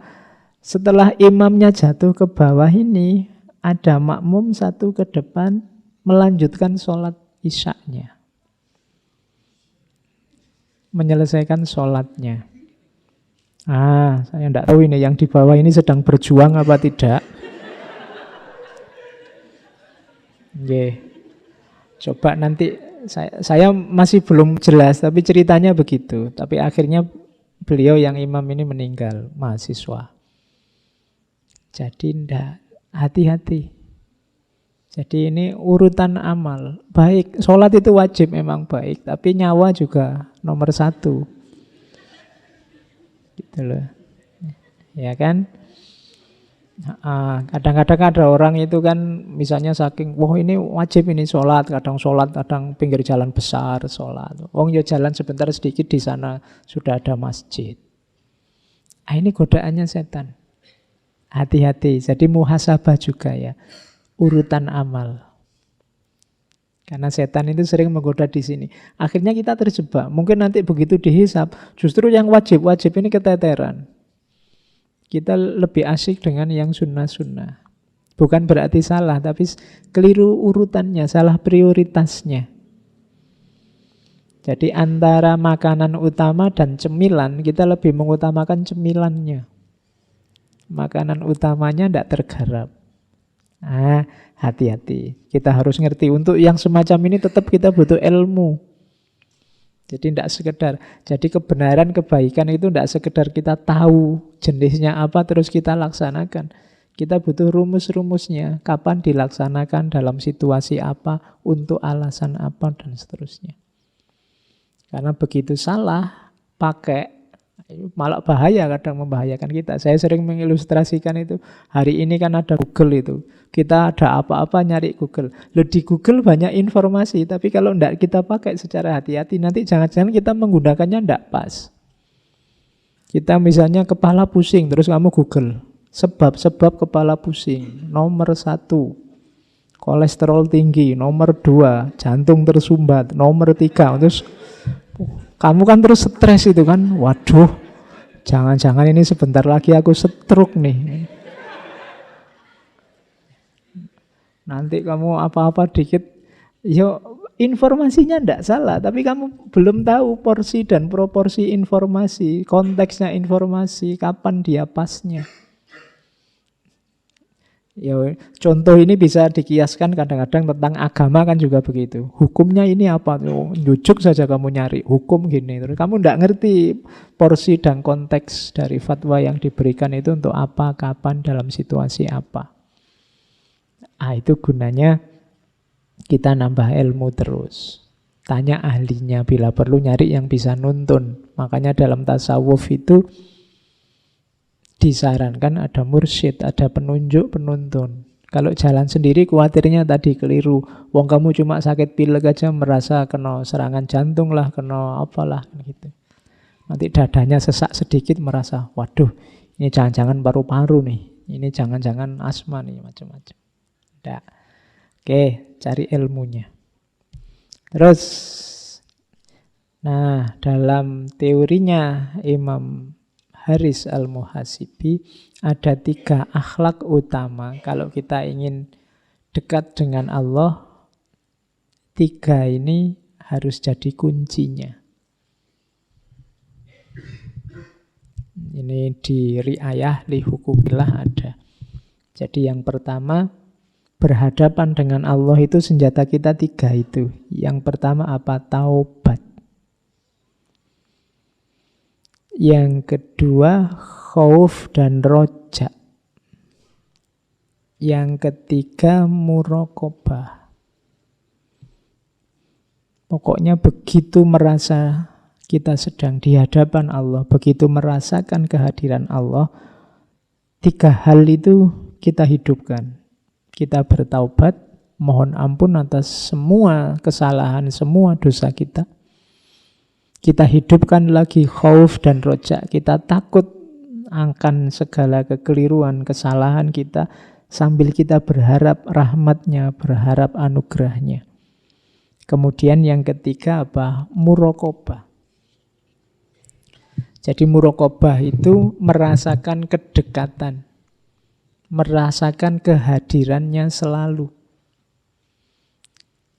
Setelah imamnya jatuh ke bawah ini, ada makmum satu ke depan melanjutkan sholat isyaknya. Menyelesaikan sholatnya. Saya tidak tahu ini yang di bawah ini sedang berjuang apa tidak. Coba nanti saya masih belum jelas, tapi ceritanya begitu. Tapi akhirnya beliau yang imam ini meninggal, mahasiswa. Jadi tidak, hati-hati. Jadi ini urutan amal. Baik, sholat itu wajib memang baik, tapi nyawa juga nomor satu. Gitu loh. Ya kan? Kadang-kadang ada orang itu kan misalnya saking, wah ini wajib ini sholat, kadang pinggir jalan besar sholat. Ya jalan sebentar sedikit di sana sudah ada masjid. Ini godaannya setan. Hati-hati. Jadi muhasabah juga ya. Urutan amal. Karena setan itu sering menggoda di sini. Akhirnya kita terjebak. Mungkin nanti begitu dihisap, justru yang wajib ini keteteran. Kita lebih asik dengan yang sunnah-sunnah. Bukan berarti salah, tapi keliru urutannya, salah prioritasnya. Jadi antara makanan utama dan cemilan, kita lebih mengutamakan cemilannya. Makanan utamanya tidak tergarap. Hati-hati. Kita harus ngerti. Untuk yang semacam ini tetap kita butuh ilmu. Jadi tidak sekedar. Jadi kebenaran, kebaikan itu tidak sekedar kita tahu jenisnya apa terus kita laksanakan. Kita butuh rumus-rumusnya. Kapan dilaksanakan, dalam situasi apa, untuk alasan apa, dan seterusnya. Karena begitu salah pakai, malah bahaya, kadang membahayakan kita. Saya sering mengilustrasikan itu. Hari ini kan ada Google itu. Kita ada apa-apa nyari Google. Di Google banyak informasi, tapi kalau tidak kita pakai secara hati-hati, nanti jangan-jangan kita menggunakannya tidak pas. Kita misalnya kepala pusing, terus kamu Google. Sebab-sebab kepala pusing. Nomor 1, kolesterol tinggi. Nomor 2, jantung tersumbat. Nomor 3, terus kamu kan terus stres itu kan. Waduh, jangan-jangan ini sebentar lagi aku stroke nih. Nanti kamu apa-apa dikit, informasinya tidak salah, tapi kamu belum tahu porsi dan proporsi informasi, konteksnya informasi, kapan dia pasnya. Contoh ini bisa dikiaskan kadang-kadang tentang agama kan juga begitu. Hukumnya ini apa? Jujuk saja kamu nyari hukum gini. Terus kamu tidak ngerti porsi dan konteks dari fatwa yang diberikan itu untuk apa, kapan, dalam situasi apa. Itu gunanya kita nambah ilmu terus. Tanya ahlinya, bila perlu nyari yang bisa nuntun. Makanya dalam tasawuf itu disarankan ada mursyid, ada penunjuk, penuntun. Kalau jalan sendiri khawatirnya tadi keliru. Wong kamu cuma sakit pilek aja merasa kena serangan jantung lah, kena apalah gitu. Nanti dadanya sesak sedikit merasa, waduh, ini jangan-jangan paru-paru nih. Ini jangan-jangan asma nih, macam-macam. Nggak. Oke, cari ilmunya. Terus, nah dalam teorinya Imam Haris Al-Muhasibi ada 3 akhlak utama. Kalau kita ingin dekat dengan Allah, 3 ini harus jadi kuncinya. Ini di Ri'ayah li Hukukillah ada. Jadi yang pertama, berhadapan dengan Allah itu senjata kita 3 itu. Yang pertama apa? Taubat. Yang kedua, khauf dan roja. Yang ketiga, muraqabah. Pokoknya begitu merasa kita sedang di hadapan Allah, begitu merasakan kehadiran Allah, 3 hal itu kita hidupkan. Kita bertaubat, mohon ampun atas semua kesalahan, semua dosa kita. Kita hidupkan lagi khauf dan roja. Kita takut akan segala kekeliruan, kesalahan kita, sambil kita berharap rahmatnya, berharap anugerahnya. Kemudian yang ketiga apa? Muraqabah. Jadi muraqabah itu merasakan kedekatan, merasakan kehadirannya selalu.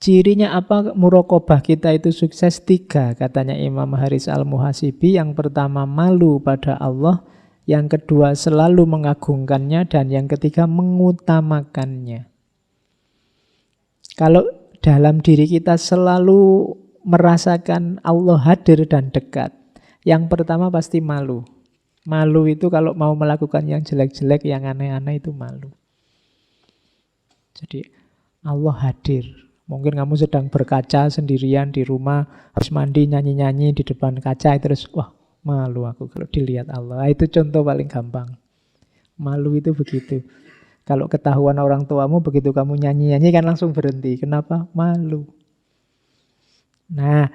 Cirinya apa muraqabah kita itu sukses? 3 katanya Imam Haris Al-Muhasibi. Yang pertama malu pada Allah, yang kedua selalu mengagungkannya, dan yang ketiga mengutamakannya. Kalau dalam diri kita selalu merasakan Allah hadir dan dekat, yang pertama pasti malu. Malu itu kalau mau melakukan yang jelek-jelek, yang aneh-aneh itu malu. Jadi Allah hadir. Mungkin kamu sedang berkaca sendirian di rumah, habis mandi nyanyi-nyanyi di depan kaca, terus wah malu aku kalau dilihat Allah. Itu contoh paling gampang. Malu itu begitu. Kalau ketahuan orang tuamu begitu kamu nyanyi-nyanyi kan langsung berhenti. Kenapa? Malu. Nah,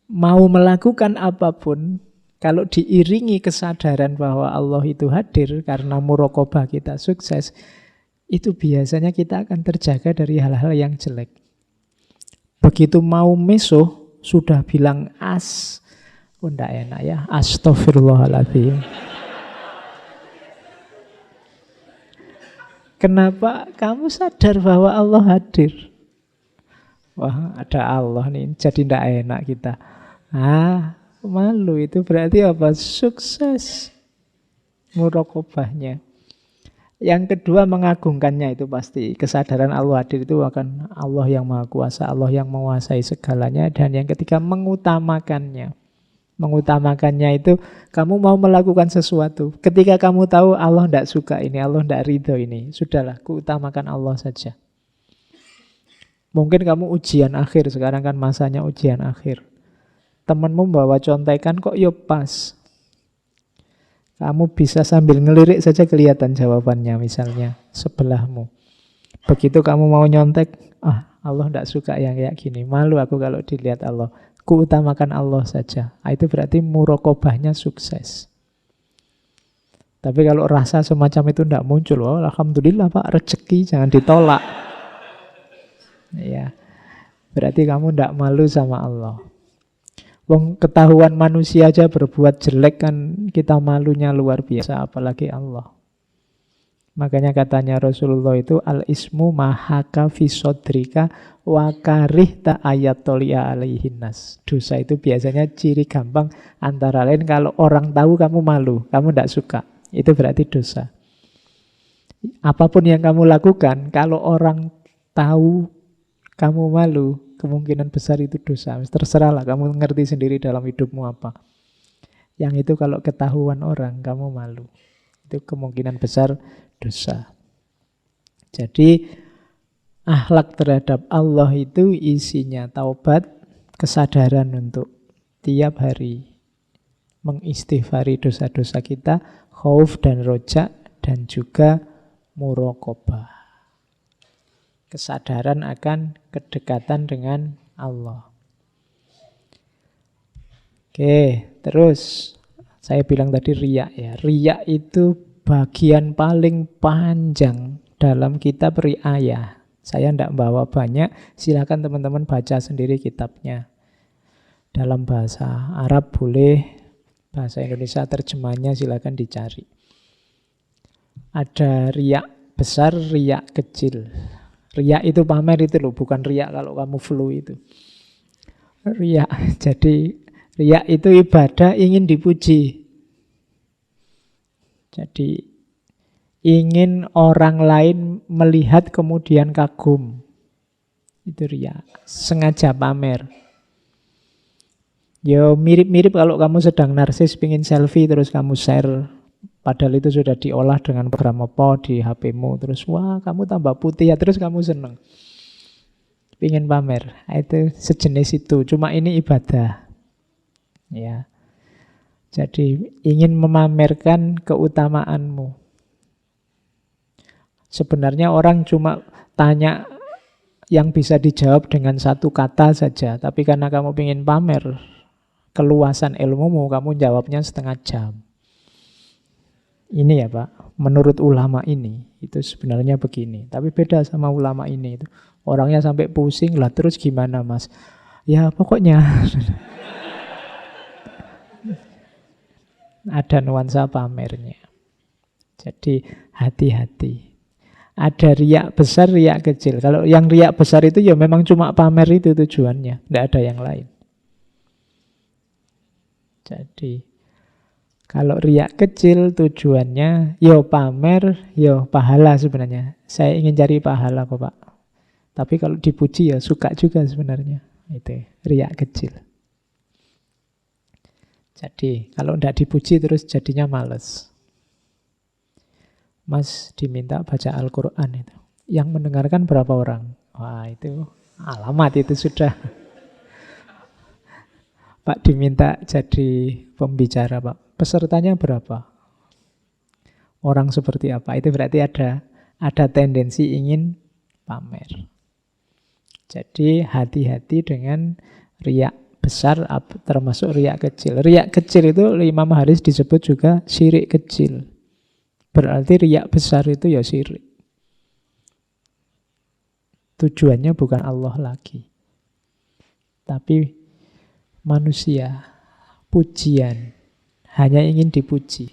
mau melakukan apapun, kalau diiringi kesadaran bahwa Allah itu hadir karena muraqabah kita sukses, itu biasanya kita akan terjaga dari hal-hal yang jelek. Begitu mau meso, sudah bilang oh enggak enak ya, astagfirullahaladzim. Kenapa? Kamu sadar bahwa Allah hadir. Wah, ada Allah nih, jadi enggak enak kita. Malu itu berarti apa? Sukses muraqabahnya. Yang kedua mengagungkannya itu pasti. Kesadaran Allah hadir itu akan Allah yang Maha Kuasa, Allah yang menguasai segalanya. Dan yang ketiga mengutamakannya. Mengutamakannya itu kamu mau melakukan sesuatu. Ketika kamu tahu Allah tidak suka ini, Allah tidak ridho ini, sudahlah, kuutamakan Allah saja. Mungkin kamu ujian akhir, sekarang kan masanya ujian akhir. Temanmu bawa contekan kok yo pas. Kamu bisa sambil ngelirik saja kelihatan jawabannya misalnya sebelahmu. Begitu kamu mau nyontek, Allah tidak suka yang kayak gini. Malu aku kalau dilihat Allah. Kuutamakan Allah saja. Itu berarti muraqabahnya sukses. Tapi kalau rasa semacam itu tidak muncul, alhamdulillah Pak, rezeki jangan ditolak. Ya, berarti kamu tidak malu sama Allah. Wong ketahuan manusia aja berbuat jelek kan kita malunya luar biasa, apalagi Allah. Makanya katanya Rasulullah itu al-ismu mahaka fi sodrika wa karihta ayatolia alaihinnas. Dosa itu biasanya ciri gampang antara lain kalau orang tahu kamu malu, kamu tidak suka. Itu berarti dosa. Apapun yang kamu lakukan, kalau orang tahu kamu malu, kemungkinan besar itu dosa. Terserahlah kamu ngerti sendiri dalam hidupmu apa. Yang itu kalau ketahuan orang kamu malu, itu kemungkinan besar dosa. Jadi akhlak terhadap Allah itu isinya taubat, kesadaran untuk tiap hari mengistighfari dosa-dosa kita, khauf dan roja, dan juga muraqabah. Kesadaran akan kedekatan dengan Allah. Oke, terus saya bilang tadi riya ya. Riya itu bagian paling panjang dalam kitab riayah. Saya tidak bawa banyak, silakan teman-teman baca sendiri kitabnya. Dalam bahasa Arab boleh, bahasa Indonesia terjemahnya silakan dicari. Ada riak besar, riak kecil. Riak itu pamer itu loh, bukan riak kalau kamu flu itu. Riak, jadi riak itu ibadah ingin dipuji. Jadi ingin orang lain melihat kemudian kagum. Itu riak, sengaja pamer. Ya mirip-mirip kalau kamu sedang narsis, pingin selfie terus kamu share. Padahal itu sudah diolah dengan program apa di HP-mu. Terus wah kamu tambah putih ya, terus kamu seneng. Pingin pamer. Itu sejenis itu. Cuma ini ibadah. Ya. Jadi ingin memamerkan keutamaanmu. Sebenarnya orang cuma tanya yang bisa dijawab dengan satu kata saja. Tapi karena kamu ingin pamer keluasan ilmumu, kamu jawabnya setengah jam. Ini ya Pak, menurut ulama ini, itu sebenarnya begini. Tapi beda sama ulama ini. Itu orangnya sampai pusing lah, terus gimana Mas? Ya pokoknya ada nuansa pamernya. Jadi hati-hati. Ada riak besar, riak kecil. Kalau yang riak besar itu ya memang cuma pamer itu tujuannya. Tidak ada yang lain. Jadi kalau riak kecil tujuannya yo pamer, yo pahala sebenarnya. Saya ingin cari pahala kok Pak. Tapi kalau dipuji ya suka juga sebenarnya. Itu riak kecil. Jadi kalau tidak dipuji terus jadinya males. Mas diminta baca Al-Quran itu. Yang mendengarkan berapa orang? Wah itu alamat itu sudah. Pak diminta jadi pembicara Pak. Pesertanya berapa? Orang seperti apa? Itu berarti ada tendensi ingin pamer. Jadi hati-hati dengan riak besar termasuk riak kecil. Riak kecil itu Imam Haris disebut juga syirik kecil. Berarti riak besar itu ya syirik. Tujuannya bukan Allah lagi. Tapi manusia, pujian, hanya ingin dipuji.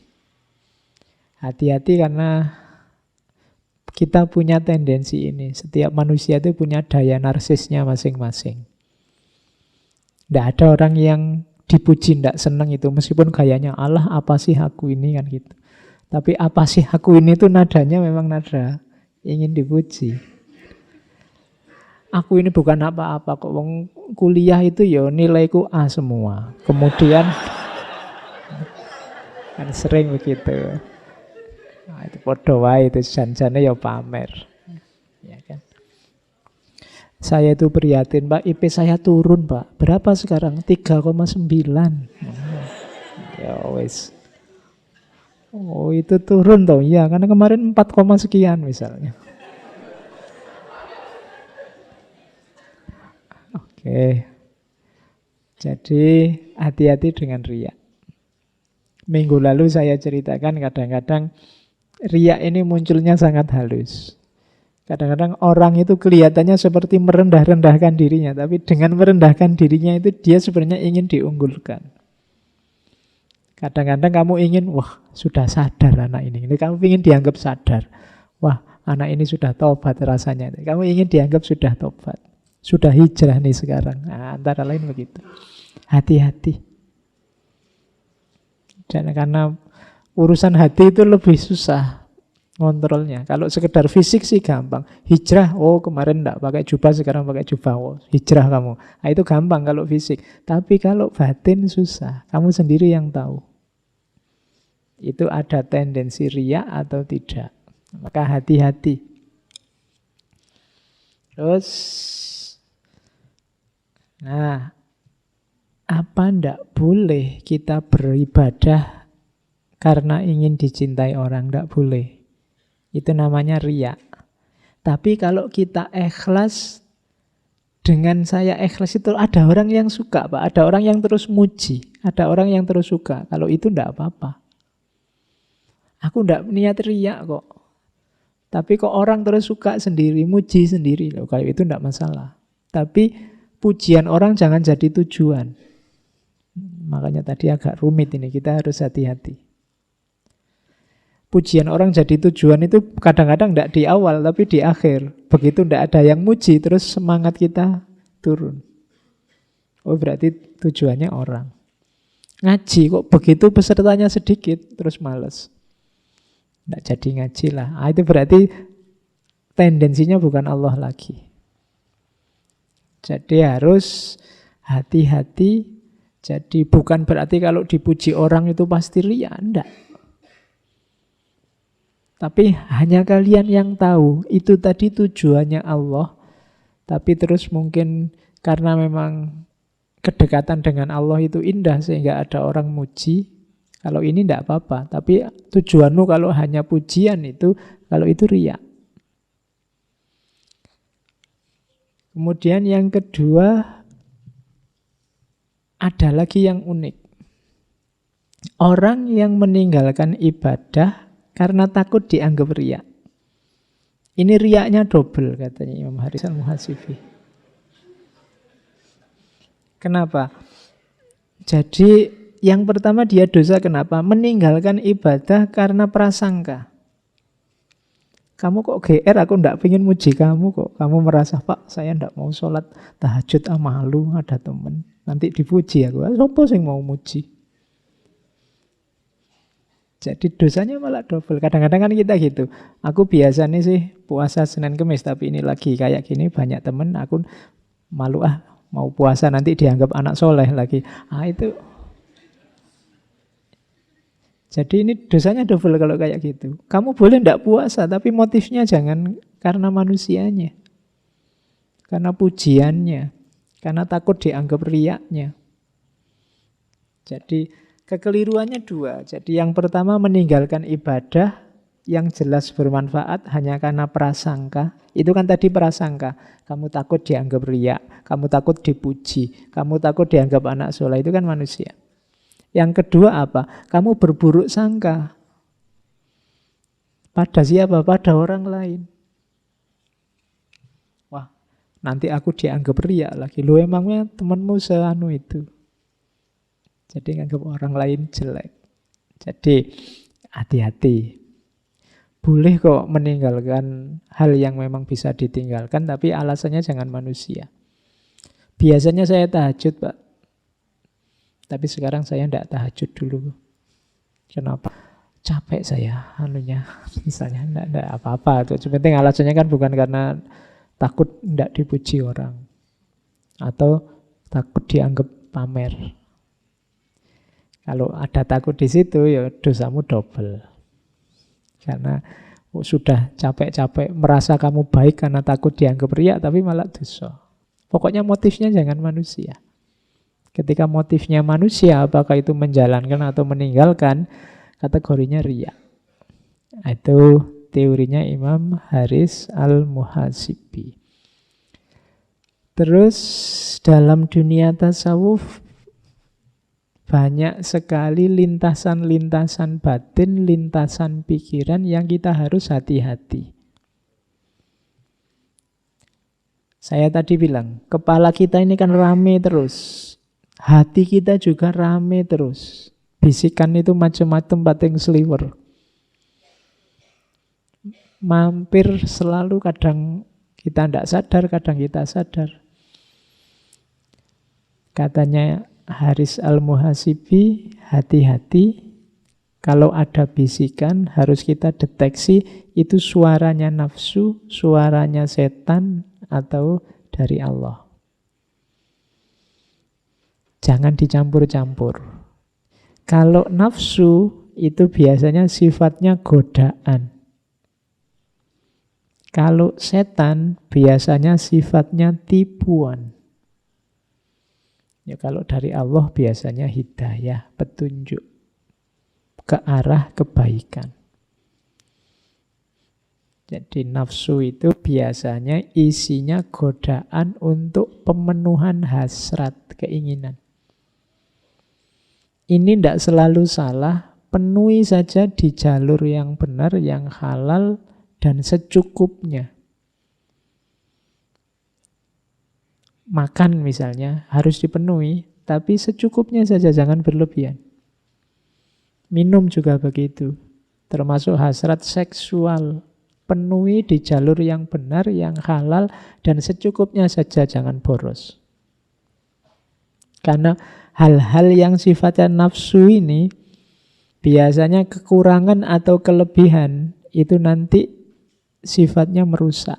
Hati-hati karena kita punya tendensi ini. Setiap manusia itu punya daya narsisnya masing-masing. Tidak ada orang yang dipuji tidak senang itu. Meskipun gayanya Allah apa sih aku ini kan gitu. Tapi apa sih aku ini tuh nadanya memang nada ingin dipuji. Aku ini bukan apa-apa kok. Kuliah itu ya nilaiku A semua. Kemudian kan sering begitu. Nah, itu podo wae itu janjane ya pamer. Ya kan? Saya itu prihatin, Pak, IP saya turun, Pak. Berapa sekarang? 3,9. Ya wis. Oh, itu turun toh. Iya, karena kemarin 4, sekian misalnya. Oke. Jadi hati-hati dengan riya. Minggu lalu saya ceritakan kadang-kadang riya ini munculnya sangat halus. Kadang-kadang orang itu kelihatannya seperti merendah-rendahkan dirinya, tapi dengan merendahkan dirinya itu dia sebenarnya ingin diunggulkan. Kadang-kadang kamu ingin, wah sudah sadar anak ini. Kamu ingin dianggap sadar. Wah anak ini sudah tobat rasanya. Kamu ingin dianggap sudah tobat. Sudah hijrah nih sekarang. Nah, antara lain begitu. Hati-hati. Dan karena urusan hati itu lebih susah ngontrolnya. Kalau sekedar fisik sih gampang. Hijrah, oh kemarin enggak pakai jubah, sekarang pakai jubah. Oh, hijrah kamu. Nah, itu gampang kalau fisik. Tapi kalau batin susah. Kamu sendiri yang tahu. Itu ada tendensi riya atau tidak. Maka hati-hati. Terus, nah, apa ndak boleh kita beribadah karena ingin dicintai orang, tidak boleh. Itu namanya riya. Tapi kalau kita ikhlas, dengan saya ikhlas itu ada orang yang suka, Pak. Ada orang yang terus muji, ada orang yang terus suka. Kalau itu tidak apa-apa. Aku tidak niat riya kok. Tapi kok orang terus suka sendiri, muji sendiri. Loh, kalau itu tidak masalah. Tapi pujian orang jangan jadi tujuan. Makanya tadi agak rumit ini, kita harus hati-hati. Pujian orang jadi tujuan itu kadang-kadang tidak di awal, tapi di akhir. Begitu tidak ada yang muji, terus semangat kita turun. Oh, berarti tujuannya orang. Ngaji kok begitu pesertanya sedikit, terus males. Tidak jadi ngaji lah. Itu berarti tendensinya bukan Allah lagi. Jadi harus hati-hati. Jadi bukan berarti kalau dipuji orang itu pasti riya, enggak. Tapi hanya kalian yang tahu, itu tadi tujuannya Allah. Tapi terus mungkin karena memang kedekatan dengan Allah itu indah sehingga ada orang muji. Kalau ini tidak apa-apa. Tapi tujuanmu kalau hanya pujian itu, kalau itu riya. Kemudian yang kedua, ada lagi yang unik. Orang yang meninggalkan ibadah karena takut dianggap riya. Ini riyanya double katanya Imam Haris Al-Muhasibi. Kenapa? Jadi yang pertama dia dosa kenapa? Meninggalkan ibadah karena prasangka. Kamu kok GR, aku ndak pengen muji kamu kok. Kamu merasa, Pak, saya ndak mau sholat tahajud, malu ada temen. Nanti dipuji aku. Sopo sing mau muji? Jadi dosanya malah double. Kadang-kadang kan kita gitu. Aku biasanya sih puasa Senin Kemis, tapi ini lagi kayak gini banyak temen, aku malu mau puasa nanti dianggap anak soleh lagi. Itu. Jadi ini dosanya double kalau kayak gitu. Kamu boleh ndak puasa, tapi motifnya jangan karena manusianya. Karena pujiannya. Karena takut dianggap riyaknya. Jadi kekeliruannya dua. Jadi yang pertama meninggalkan ibadah yang jelas bermanfaat hanya karena prasangka. Itu kan tadi prasangka. Kamu takut dianggap riya, kamu takut dipuji, kamu takut dianggap anak soleh. Itu kan manusia. Yang kedua apa? Kamu berburuk sangka. Pada siapa? Pada orang lain. Wah, nanti aku dianggap riya lagi. Lu emangnya temanmu seanu itu? Jadi nganggap orang lain jelek. Jadi hati-hati. Boleh kok meninggalkan hal yang memang bisa ditinggalkan, tapi alasannya jangan manusia. Biasanya saya tahajud, Pak. Tapi sekarang saya tidak tahajud dulu. Kenapa? Capek saya anunya. Misalnya tidak apa-apa. Itu penting alasannya kan bukan karena takut tidak dipuji orang. Atau takut dianggap pamer. Kalau ada takut di situ, ya dosamu double. Karena sudah capek-capek merasa kamu baik karena takut dianggap riya, tapi malah dosa. Pokoknya motifnya jangan manusia. Ketika motifnya manusia, apakah itu menjalankan atau meninggalkan, kategorinya riya. Itu teorinya Imam Haris Al-Muhasibi. Terus dalam dunia tasawuf banyak sekali lintasan-lintasan batin, lintasan pikiran yang kita harus hati-hati. Saya tadi bilang, kepala kita ini kan rame terus. Hati kita juga rame terus. Bisikan itu macam-macam pating sliwer. Mampir selalu, kadang kita tidak sadar, kadang kita sadar. Katanya Haris Al-Muhasibi, hati-hati. Kalau ada bisikan harus kita deteksi itu suaranya nafsu, suaranya setan, atau dari Allah. Jangan dicampur-campur. Kalau nafsu itu biasanya sifatnya godaan. Kalau setan biasanya sifatnya tipuan. Ya kalau dari Allah biasanya hidayah, petunjuk. ke arah kebaikan. Jadi nafsu itu biasanya isinya godaan untuk pemenuhan hasrat, keinginan. Ini tidak selalu salah, penuhi saja di jalur yang benar, yang halal, dan secukupnya. Makan misalnya harus dipenuhi, tapi secukupnya saja, jangan berlebihan. Minum juga begitu, termasuk hasrat seksual. Penuhi di jalur yang benar, yang halal, dan secukupnya saja, jangan boros. Karena hal-hal yang sifatnya nafsu ini, biasanya kekurangan atau kelebihan, itu nanti sifatnya merusak.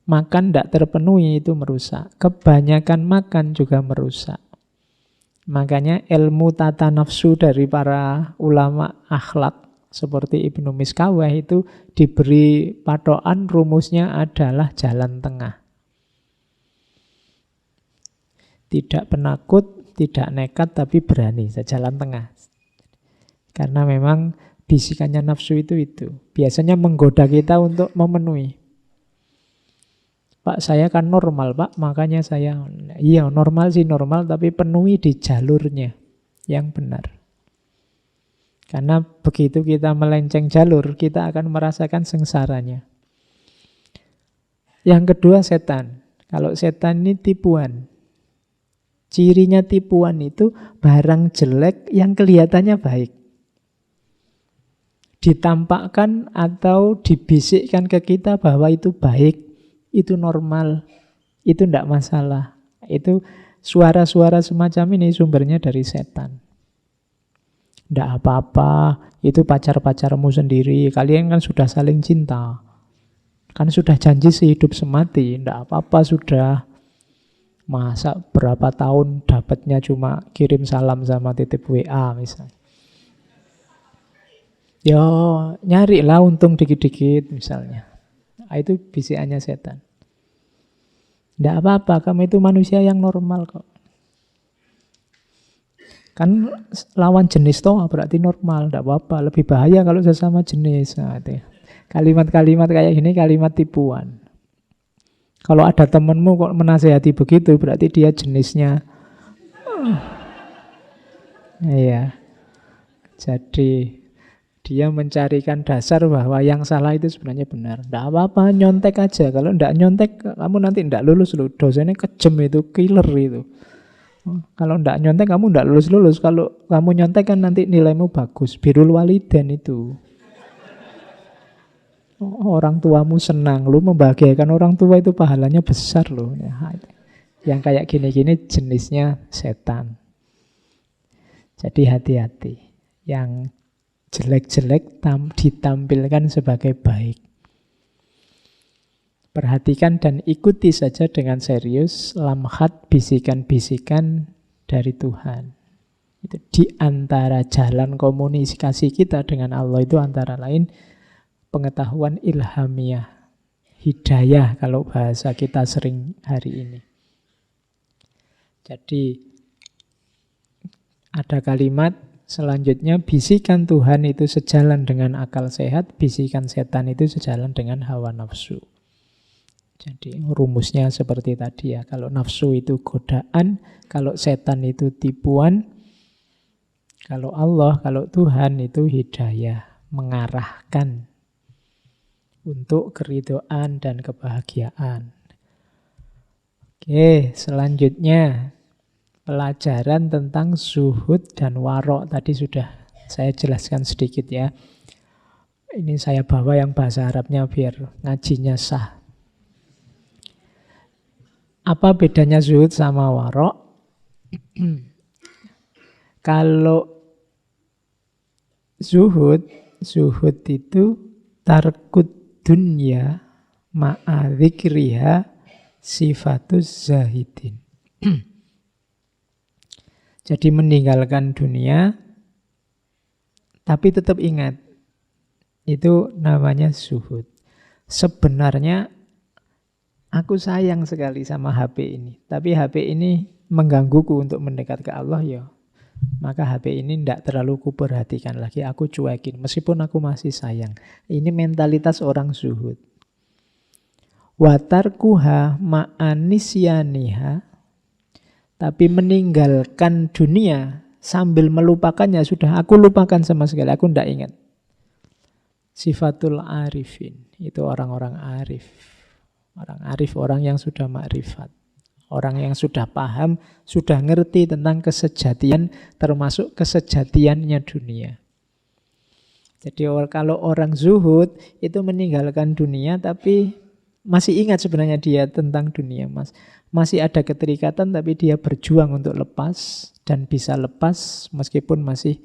Makan tidak terpenuhi itu merusak. Kebanyakan makan juga merusak. Makanya ilmu tata nafsu dari para ulama akhlak seperti Ibnu Miskawah itu diberi patokan, rumusnya adalah jalan tengah. Tidak penakut, tidak nekat, tapi berani, jalan tengah. Karena memang bisikannya nafsu itu. Biasanya menggoda kita untuk memenuhi. Pak, saya kan normal, Pak, makanya saya... Iya, normal sih normal, tapi penuhi di jalurnya yang benar. Karena begitu kita melenceng jalur, kita akan merasakan sengsaranya. Yang kedua, setan. Kalau setan ini tipuan. Cirinya tipuan itu barang jelek yang kelihatannya baik. Ditampakkan atau dibisikkan ke kita bahwa itu baik, itu normal, itu tidak masalah. Itu suara-suara semacam ini sumbernya dari setan. Tidak apa-apa, itu pacar-pacarmu sendiri, kalian kan sudah saling cinta. Kan sudah janji sehidup semati, tidak apa-apa sudah. Masa berapa tahun dapatnya cuma kirim salam sama titip WA misalnya. Yo, nyarilah untung dikit-dikit misalnya. Itu bisikannya setan. Tidak apa-apa, kamu itu manusia yang normal kok. Kan lawan jenis toh berarti normal, tidak apa-apa. Lebih bahaya kalau sesama jenis. Nah, itu. Kalimat-kalimat kayak gini kalimat tipuan. Kalau ada temanmu kok menasehati begitu, berarti dia jenisnya. Iya. Jadi dia mencarikan dasar bahwa yang salah itu sebenarnya benar. Tidak apa-apa, nyontek aja. Kalau tidak nyontek, kamu nanti tidak lulus loh. Dosennya kejem itu, killer itu. Kalau tidak nyontek, kamu tidak lulus-lulus. Kalau kamu nyontek kan nanti nilaimu bagus. Birrul walidain itu. Orang tuamu senang, lu membahagiakan orang tua itu pahalanya besar loh. Yang kayak gini-gini jenisnya setan. Jadi hati-hati. Yang jelek-jelek ditampilkan sebagai baik. Perhatikan dan ikuti saja dengan serius lamhat bisikan-bisikan dari Tuhan. Itu di antara jalan komunikasi kita dengan Allah itu antara lain pengetahuan ilhamiah, hidayah kalau bahasa kita sering hari ini. Jadi ada kalimat selanjutnya, bisikan Tuhan itu sejalan dengan akal sehat, bisikan setan itu sejalan dengan hawa nafsu. Jadi rumusnya seperti tadi ya, kalau nafsu itu godaan, kalau setan itu tipuan, kalau Allah, kalau Tuhan itu hidayah, mengarahkan untuk keridhaan dan kebahagiaan. Oke, selanjutnya pelajaran tentang zuhud dan warok. Tadi sudah saya jelaskan sedikit ya. Ini saya bawa yang bahasa Arabnya biar ngajinya sah. Apa bedanya zuhud sama warok? Kalau zuhud itu tarkut dunya ma'adzikriha sifatus zahidin. Jadi meninggalkan dunia, tapi tetap ingat, itu namanya zuhud. Sebenarnya aku sayang sekali sama HP ini, tapi HP ini menggangguku untuk mendekat ke Allah ya. Maka HP ini tidak terlalu kuperhatikan lagi, aku cuekin. Meskipun aku masih sayang. Ini mentalitas orang zuhud. Watarkuha ma'anisyaniha, tapi meninggalkan dunia sambil melupakannya sudah. Aku lupakan sama sekali, aku tidak ingat. Sifatul arifin, itu orang-orang arif. Orang arif, orang yang sudah makrifat. Orang yang sudah paham, sudah ngerti tentang kesejatian, termasuk kesejatiannya dunia. Jadi kalau orang zuhud itu meninggalkan dunia, tapi masih ingat sebenarnya dia tentang dunia. Masih ada keterikatan, tapi dia berjuang untuk lepas, dan bisa lepas meskipun masih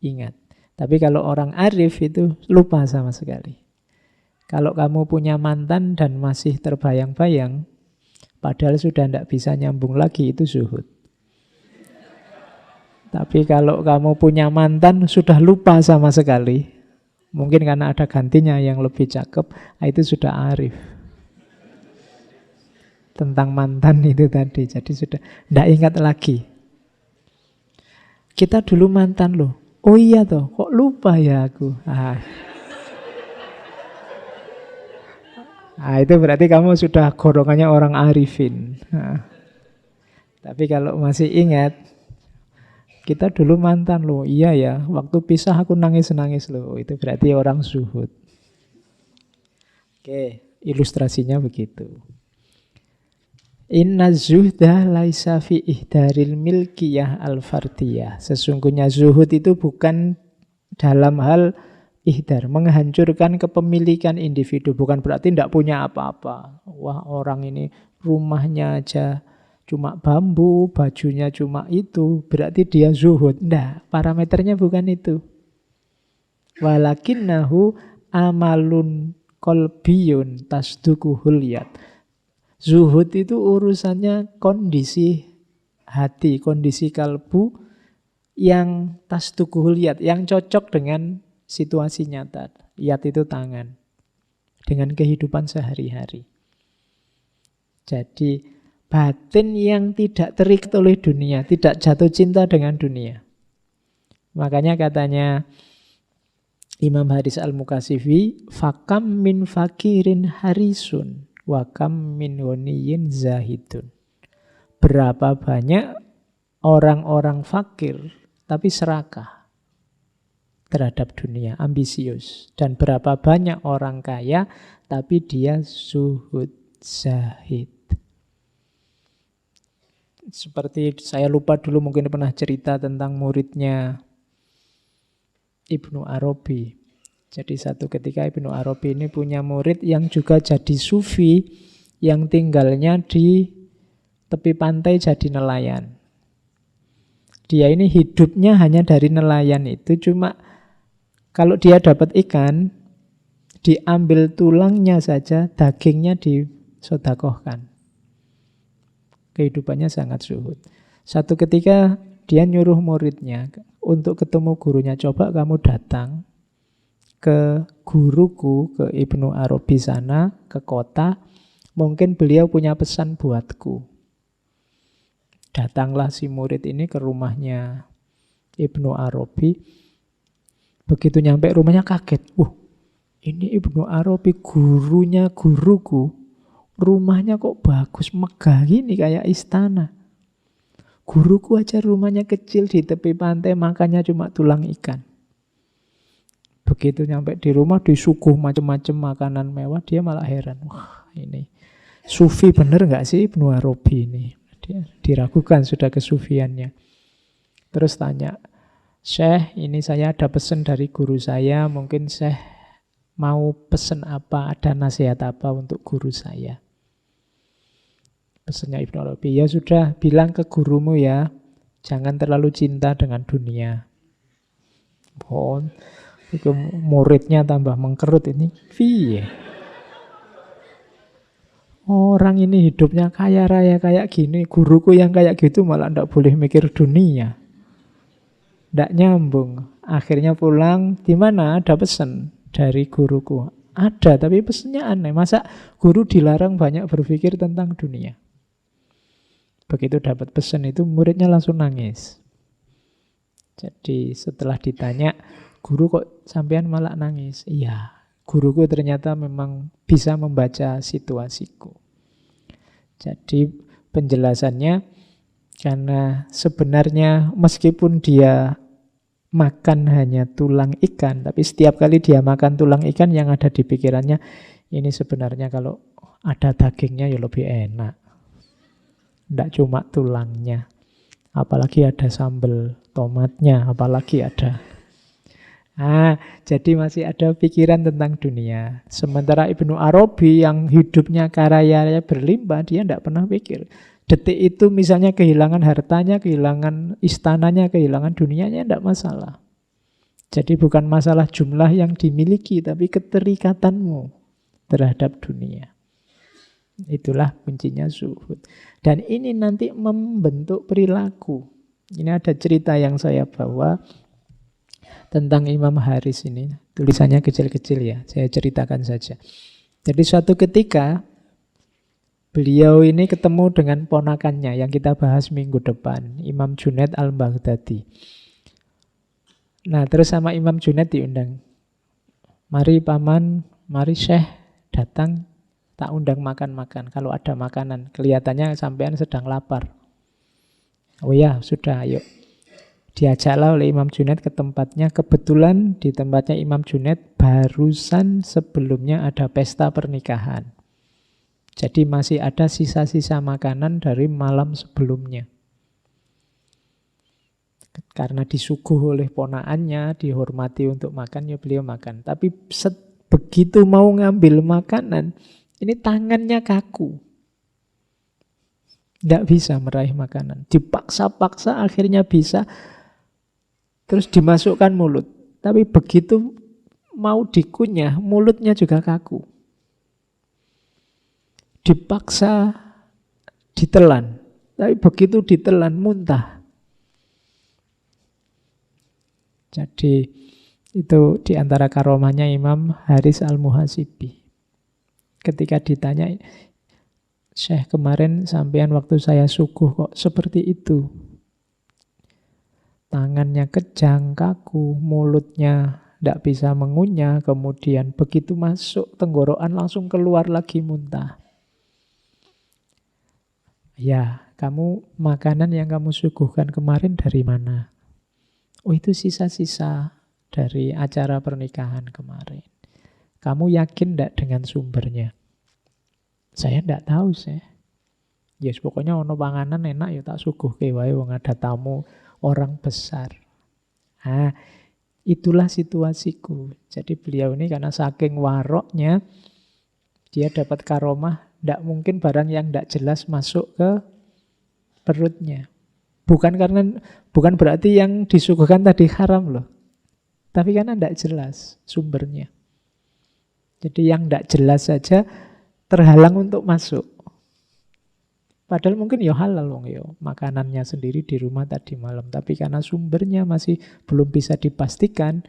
ingat. Tapi kalau orang arif itu lupa sama sekali. Kalau kamu punya mantan dan masih terbayang-bayang, padahal sudah tidak bisa nyambung lagi, itu zuhud. Tapi kalau kamu punya mantan sudah lupa sama sekali, mungkin karena ada gantinya yang lebih cakep, itu sudah arif. Tentang mantan itu tadi, jadi sudah tidak ingat lagi. Kita dulu mantan loh. Oh iya toh, kok lupa ya aku. Itu berarti kamu sudah golongannya orang arifin. Tapi kalau masih ingat, kita dulu mantan loh. Iya ya, waktu pisah aku nangis-nangis loh. Itu berarti orang zuhud. Oke, ilustrasinya begitu. Inna zuhda laisa fi ihdaril milkiyah al-fardiyah. Sesungguhnya zuhud itu bukan dalam hal ihdar, menghancurkan kepemilikan individu. Bukan berarti tidak punya apa-apa. Wah, orang ini rumahnya aja cuma bambu, bajunya cuma itu, berarti dia zuhud. Tidak, parameternya bukan itu. Walakinnahu amalun kolbiyun tasdukuhul yad. Zuhud itu urusannya kondisi hati, kondisi kalbu yang tasdukuhul yad, yang cocok dengan situasi nyata. Yat itu tangan. Dengan kehidupan sehari-hari. Jadi batin yang tidak terikat oleh dunia, tidak jatuh cinta dengan dunia. Makanya katanya Imam Haris Al-Mukasifi, fakam min fakirin harisun, wakam min ghaniyin zahidun. Berapa banyak orang-orang fakir tapi serakah terhadap dunia, ambisius. Dan berapa banyak orang kaya, tapi dia zuhud, zahid. Seperti saya lupa dulu mungkin pernah cerita tentang muridnya Ibnu Arabi. Jadi satu ketika Ibnu Arabi ini punya murid yang juga jadi sufi, yang tinggalnya di tepi pantai jadi nelayan. Dia ini hidupnya hanya dari nelayan itu, cuma kalau dia dapat ikan, diambil tulangnya saja, dagingnya disodakohkan. Kehidupannya sangat zuhud. Satu ketika dia nyuruh muridnya untuk ketemu gurunya, coba kamu datang ke guruku, ke Ibnu Arabi sana, ke kota, mungkin beliau punya pesan buatku. Datanglah si murid ini ke rumahnya Ibnu Arabi. Begitu nyampe rumahnya kaget. Ini Ibnu Arabi, gurunya guruku. Rumahnya kok bagus, megah gini kayak istana. Guruku aja rumahnya kecil di tepi pantai, makannya cuma tulang ikan. Begitu nyampe di rumah disuguh macam-macam makanan mewah, dia malah heran. Wah, ini sufi bener nggak sih Ibnu Arabi ini? Dia diragukan sudah kesufiannya. Terus tanya, Syekh, ini saya ada pesan dari guru saya, mungkin Syekh mau pesan apa, ada nasihat apa untuk guru saya? Pesannya Ibnu Arabi, ya sudah, bilang ke gurumu ya, jangan terlalu cinta dengan dunia. Itu muridnya tambah mengkerut ini. Orang ini hidupnya kaya raya kayak gini, guruku yang kayak gitu malah tidak boleh mikir dunia. Tidak nyambung. Akhirnya pulang, di mana ada pesan dari guruku. Ada, tapi pesannya aneh. Masa guru dilarang banyak berpikir tentang dunia? Begitu dapat pesan itu, muridnya langsung nangis. Jadi setelah ditanya, guru kok sampean malah nangis? Iya, guruku ternyata memang bisa membaca situasiku. Jadi penjelasannya, karena sebenarnya meskipun dia makan hanya tulang ikan, tapi setiap kali dia makan tulang ikan yang ada di pikirannya, ini sebenarnya kalau ada dagingnya ya lebih enak. Tidak cuma tulangnya. Apalagi ada sambal tomatnya, apalagi ada. Jadi masih ada pikiran tentang dunia. Sementara Ibnu Arabi yang hidupnya kaya raya berlimpah, dia tidak pernah pikir. Detik itu misalnya kehilangan hartanya, kehilangan istananya, kehilangan dunianya, tidak masalah. Jadi bukan masalah jumlah yang dimiliki, tapi keterikatanmu terhadap dunia. Itulah kuncinya zuhud. Dan ini nanti membentuk perilaku. Ini ada cerita yang saya bawa tentang Imam Haris ini. Tulisannya kecil-kecil ya, saya ceritakan saja. Jadi suatu ketika beliau ini ketemu dengan ponakannya yang kita bahas minggu depan, Imam Junaid al-Baghdadi. Nah, terus sama Imam Junaid diundang. Mari paman, mari syekh datang, tak undang makan-makan. Kalau ada makanan, kelihatannya sampean sedang lapar. Oh ya, sudah, ayo. Diajaklah oleh Imam Junaid ke tempatnya. Kebetulan di tempatnya Imam Junaid barusan sebelumnya ada pesta pernikahan. Jadi masih ada sisa-sisa makanan dari malam sebelumnya. Karena disuguh oleh ponaannya, dihormati untuk makan, ya beliau makan. Tapi begitu mau ngambil makanan, ini tangannya kaku. Tidak bisa meraih makanan. Dipaksa-paksa akhirnya bisa. Terus dimasukkan mulut. Tapi begitu mau dikunyah, mulutnya juga kaku. Dipaksa ditelan. Tapi begitu ditelan, muntah. Jadi itu diantara karomahnya Imam Haris al-Muhasibi. Ketika ditanya, Syekh kemarin sampean waktu saya suguh kok seperti itu. Tangannya kejang, kaku, mulutnya tidak bisa mengunyah, kemudian begitu masuk tenggorokan langsung keluar lagi muntah. Ya, kamu makanan yang kamu suguhkan kemarin dari mana? Oh, itu sisa-sisa dari acara pernikahan kemarin. Kamu yakin tidak dengan sumbernya? Saya tidak tahu, Syekh. Yes, pokoknya ono panganan enak ya tak suguhke wae wong ada tamu orang besar. Itulah situasiku. Jadi beliau ini karena saking waroknya, dia dapat karomah, tidak mungkin barang yang tidak jelas masuk ke perutnya. Bukan berarti yang disuguhkan tadi haram loh. Tapi karena tidak jelas sumbernya. Jadi yang tidak jelas saja terhalang untuk masuk. Padahal mungkin ya halal wong ya, makanannya sendiri di rumah tadi malam. Tapi karena sumbernya masih belum bisa dipastikan,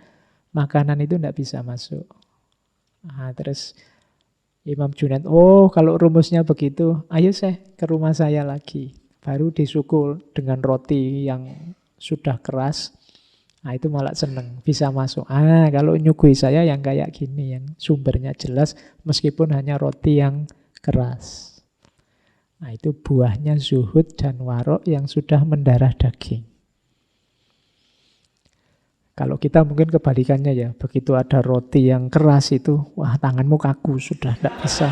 makanan itu tidak bisa masuk. Terus Imam Junaid, oh kalau rumusnya begitu, ayo saya ke rumah saya lagi. Baru disukul dengan roti yang sudah keras. Itu malah seneng, bisa masuk. Kalau nyugui saya yang kayak gini, yang sumbernya jelas, meskipun hanya roti yang keras. Itu buahnya zuhud dan warok yang sudah mendarah daging. Kalau kita mungkin kebalikannya ya, begitu ada roti yang keras itu, wah tanganmu kaku, sudah tidak bisa.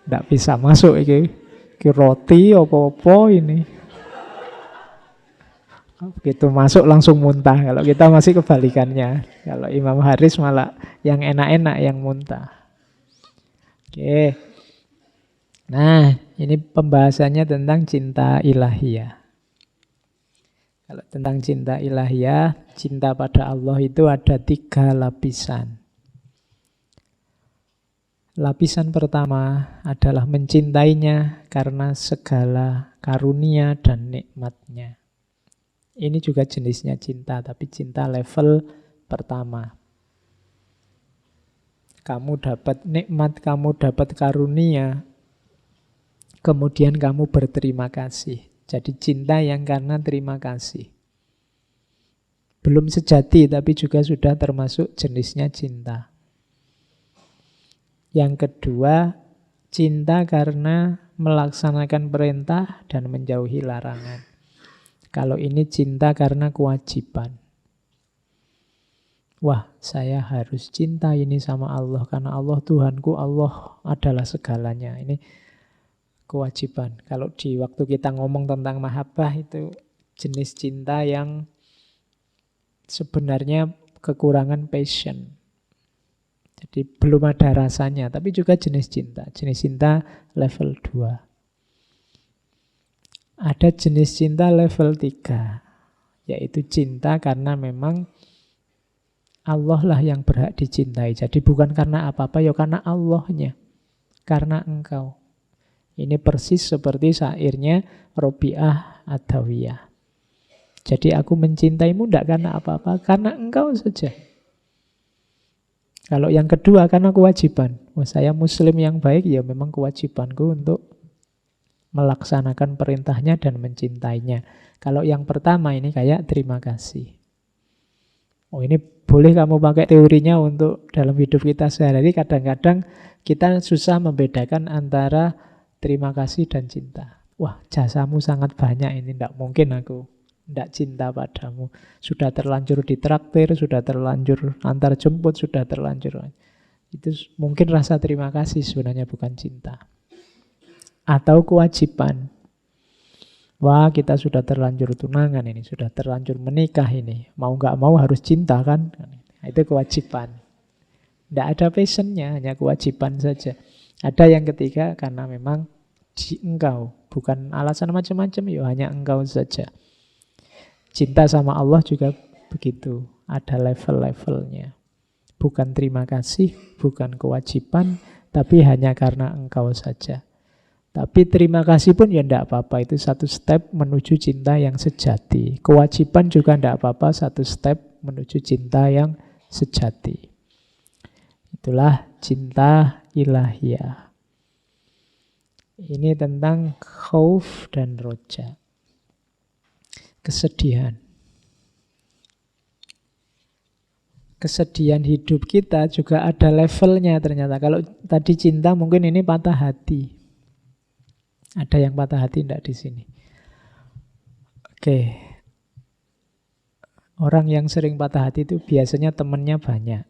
Tidak bisa masuk ini roti apa-apa ini. Begitu masuk langsung muntah. Kalau kita masih kebalikannya. Kalau Imam Haris malah yang enak-enak yang muntah. Oke. Nah, ini pembahasannya tentang cinta ilahiyah. Kalau tentang cinta ilahiyah, cinta pada Allah itu ada 3 lapisan. Lapisan pertama adalah mencintainya karena segala karunia dan nikmatnya. Ini juga jenisnya cinta, tapi cinta level pertama. Kamu dapat nikmat, kamu dapat karunia, kemudian kamu berterima kasih. Jadi cinta yang karena terima kasih. Belum sejati tapi juga sudah termasuk jenisnya cinta. Yang kedua, cinta karena melaksanakan perintah dan menjauhi larangan. Kalau ini cinta karena kewajiban. Wah, saya harus cinta ini sama Allah karena Allah Tuhanku, Allah adalah segalanya. Ini kewajiban. Kalau di waktu kita ngomong tentang mahabbah itu jenis cinta yang sebenarnya kekurangan passion. Jadi belum ada rasanya, tapi juga jenis cinta. Jenis cinta level 2. Ada jenis cinta level 3, yaitu cinta karena memang Allah lah yang berhak dicintai. Jadi bukan karena apa-apa, ya karena Allahnya. Karena engkau. Ini persis seperti syairnya Robiah Adawiyah. Jadi aku mencintaimu tidak karena apa-apa, karena engkau saja. Kalau yang kedua karena kewajiban. Wah, saya muslim yang baik, ya memang kewajibanku untuk melaksanakan perintahnya dan mencintainya. Kalau yang pertama ini kayak terima kasih. Oh, ini boleh kamu pakai teorinya untuk dalam hidup kita sehari-hari. Kadang-kadang kita susah membedakan antara terima kasih dan cinta. Wah, jasamu sangat banyak ini, tidak mungkin aku tidak cinta padamu. Sudah terlanjur ditraktir, sudah terlanjur antar jemput, sudah terlanjur. Itu mungkin rasa terima kasih sebenarnya, bukan cinta. Atau kewajiban. Wah, kita sudah terlanjur tunangan ini, sudah terlanjur menikah ini. Mau nggak mau harus cinta kan? Nah, itu kewajiban. Tidak ada passionnya, hanya kewajiban saja. Ada yang ketiga karena memang di engkau. Bukan alasan macam-macam, ya hanya engkau saja. Cinta sama Allah juga begitu. Ada level-levelnya. Bukan terima kasih, bukan kewajiban, tapi hanya karena engkau saja. Tapi terima kasih pun ya tidak apa-apa. Itu satu step menuju cinta yang sejati. Kewajiban juga tidak apa-apa. Satu step menuju cinta yang sejati. Itulah cinta ilahiyah. Ini tentang khauf dan roja. Kesedihan. Kesedihan hidup kita juga ada levelnya ternyata. Kalau tadi cinta mungkin ini patah hati. Ada yang patah hati enggak di sini? Oke. Orang yang sering patah hati itu biasanya temennya banyak.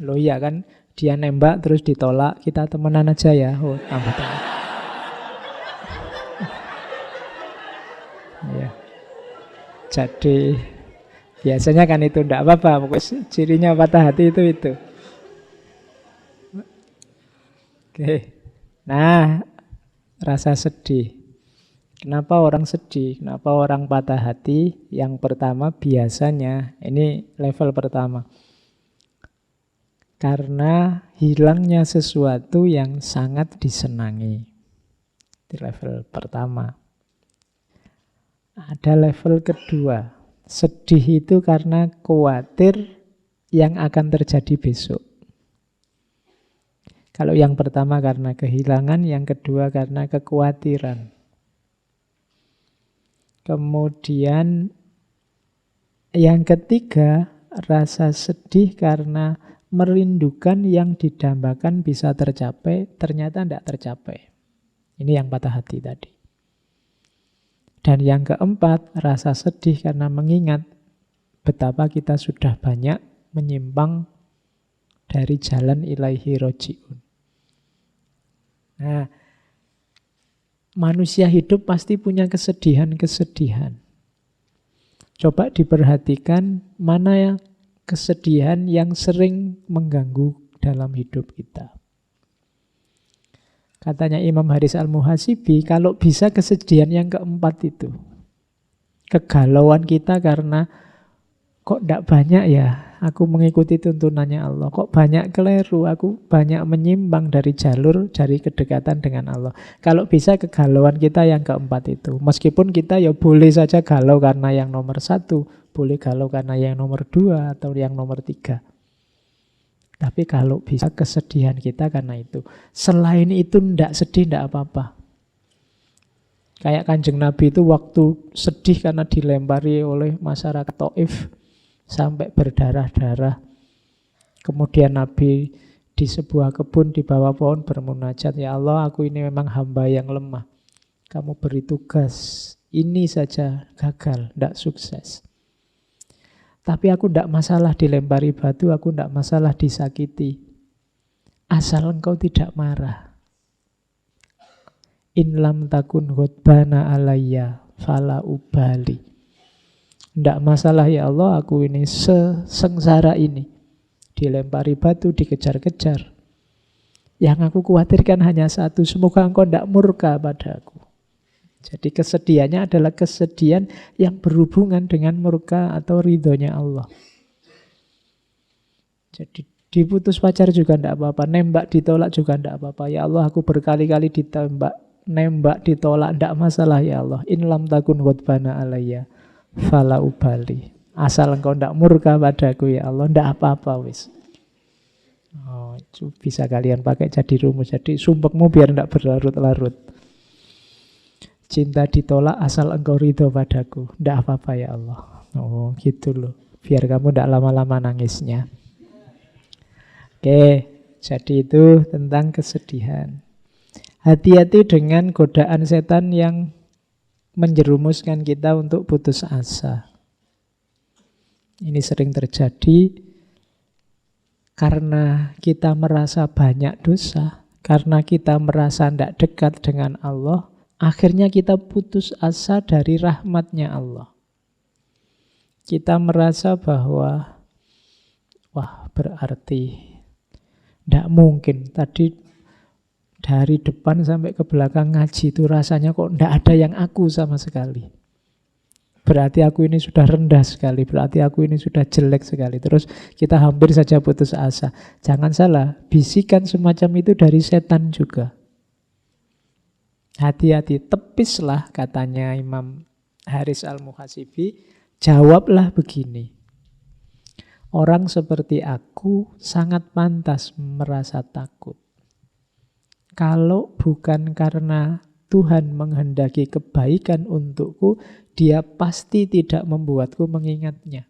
Loh iya kan, dia nembak terus ditolak, kita temenan aja ya. Oh, tambah teman. Ya. Jadi biasanya kan itu enggak apa-apa, pokoknya cirinya patah hati itu. Oke. Nah, rasa sedih. Kenapa orang sedih? Kenapa orang patah hati? Yang pertama biasanya, ini level pertama. Karena hilangnya sesuatu yang sangat disenangi. Di level pertama. Ada level kedua. Sedih itu karena khawatir yang akan terjadi besok. Kalau yang pertama karena kehilangan, yang kedua karena kekhawatiran. Kemudian yang ketiga, rasa sedih karena merindukan yang didambakan bisa tercapai, ternyata tidak tercapai. Ini yang patah hati tadi. Dan yang keempat, rasa sedih karena mengingat betapa kita sudah banyak menyimpang dari jalan ilaihi roji'un. Nah, manusia hidup pasti punya kesedihan-kesedihan. Coba diperhatikan mana yang kesedihan yang sering mengganggu dalam hidup kita. Katanya Imam Haris Al-Muhasibi, kalau bisa kesedihan yang keempat itu. Kegalauan kita karena kok tidak banyak ya aku mengikuti tuntunannya Allah. Kok banyak keliru, aku banyak menyimpang dari jalur, dari kedekatan dengan Allah. Kalau bisa kegalauan kita yang keempat itu. Meskipun kita ya boleh saja galau karena yang nomor 1, boleh galau karena yang nomor 2 atau yang nomor 3. Tapi kalau bisa kesedihan kita karena itu. Selain itu tidak sedih, tidak apa-apa. Kayak Kanjeng Nabi itu waktu sedih karena dilempari oleh masyarakat Taif sampai berdarah-darah. Kemudian Nabi di sebuah kebun di bawah pohon bermunajat, ya Allah, aku ini memang hamba yang lemah. Kamu beri tugas, ini saja gagal, tidak sukses. Tapi aku tidak masalah dilempari batu, aku tidak masalah disakiti. Asal engkau tidak marah. In lam takun ghadbana alayya fala ubali. Tidak masalah ya Allah, aku ini sesengsara ini. Dilempari batu, dikejar-kejar. Yang aku khawatirkan hanya satu, semoga engkau tidak murka padaku. Jadi kesedihannya adalah kesedihan yang berhubungan dengan murka atau ridhonya Allah. Jadi diputus pacar juga tidak apa-apa, nembak ditolak juga tidak apa-apa. Ya Allah, aku berkali-kali ditembak, nembak ditolak, tidak masalah ya Allah. In lam takun ghadbana alayya fala ubali. Asal engkau tidak murka padaku ya Allah, tidak apa-apa wis. Oh, itu bisa kalian pakai jadi rumus. Jadi sumpekmu biar tidak berlarut-larut. Cinta ditolak asal engkau ridho padaku, tidak apa-apa ya Allah. Oh gitu loh, biar kamu tidak lama-lama nangisnya. Oke, jadi itu tentang kesedihan. Hati-hati dengan godaan setan yang menjerumuskan kita untuk putus asa. Ini sering terjadi karena kita merasa banyak dosa, karena kita merasa tidak dekat dengan Allah, akhirnya kita putus asa dari rahmatnya Allah. Kita merasa bahwa, wah berarti tidak mungkin tadi dari depan sampai ke belakang ngaji itu rasanya kok tidak ada yang aku sama sekali. Berarti aku ini sudah rendah sekali, berarti aku ini sudah jelek sekali. Terus kita hampir saja putus asa. Jangan salah, bisikan semacam itu dari setan juga. Hati-hati, tepislah katanya Imam Haris Al-Muhasibi, jawablah begini. Orang seperti aku sangat pantas merasa takut. Kalau bukan karena Tuhan menghendaki kebaikan untukku, Dia pasti tidak membuatku mengingatnya.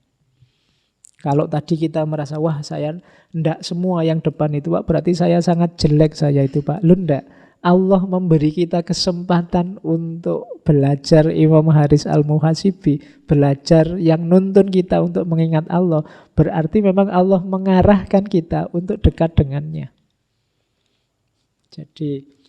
Kalau tadi kita merasa, wah saya ndak semua yang depan itu Pak, berarti saya sangat jelek saya itu Pak. Lu ndak. Allah memberi kita kesempatan untuk belajar Imam Haris Al-Muhasibi, belajar yang nuntun kita untuk mengingat Allah. Berarti memang Allah mengarahkan kita untuk dekat dengannya. Jadi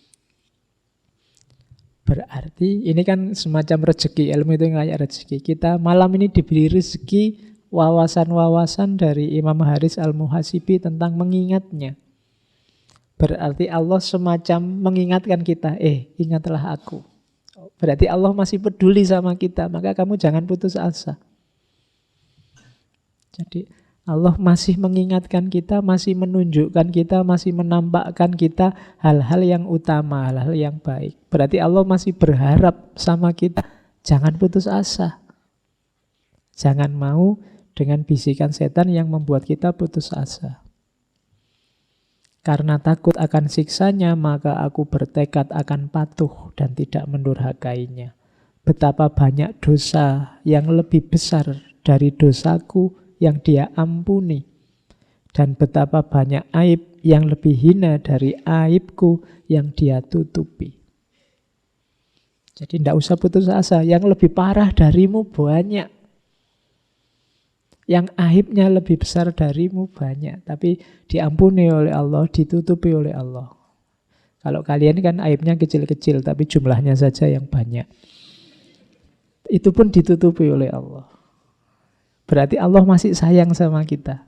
berarti ini kan semacam rezeki, ilmu itu kayak rezeki. Kita malam ini diberi rezeki wawasan-wawasan dari Imam Haris Al-Muhasibi tentang mengingatnya. Berarti Allah semacam mengingatkan kita, ingatlah aku. Berarti Allah masih peduli sama kita, maka kamu jangan putus asa. Jadi Allah masih mengingatkan kita, masih menunjukkan kita, masih menampakkan kita hal-hal yang utama, hal-hal yang baik. Berarti Allah masih berharap sama kita, jangan putus asa. Jangan mau dengan bisikan setan yang membuat kita putus asa. Karena takut akan siksanya, maka aku bertekad akan patuh dan tidak mendurhakainya. Betapa banyak dosa yang lebih besar dari dosaku yang Dia ampuni, dan betapa banyak aib yang lebih hina dari aibku yang Dia tutupi. Jadi tidak usah putus asa, yang lebih parah darimu banyak, yang aibnya lebih besar darimu banyak, tapi diampuni oleh Allah, ditutupi oleh Allah. Kalau kalian kan aibnya kecil-kecil, tapi jumlahnya saja yang banyak. Itu pun ditutupi oleh Allah. Berarti Allah masih sayang sama kita.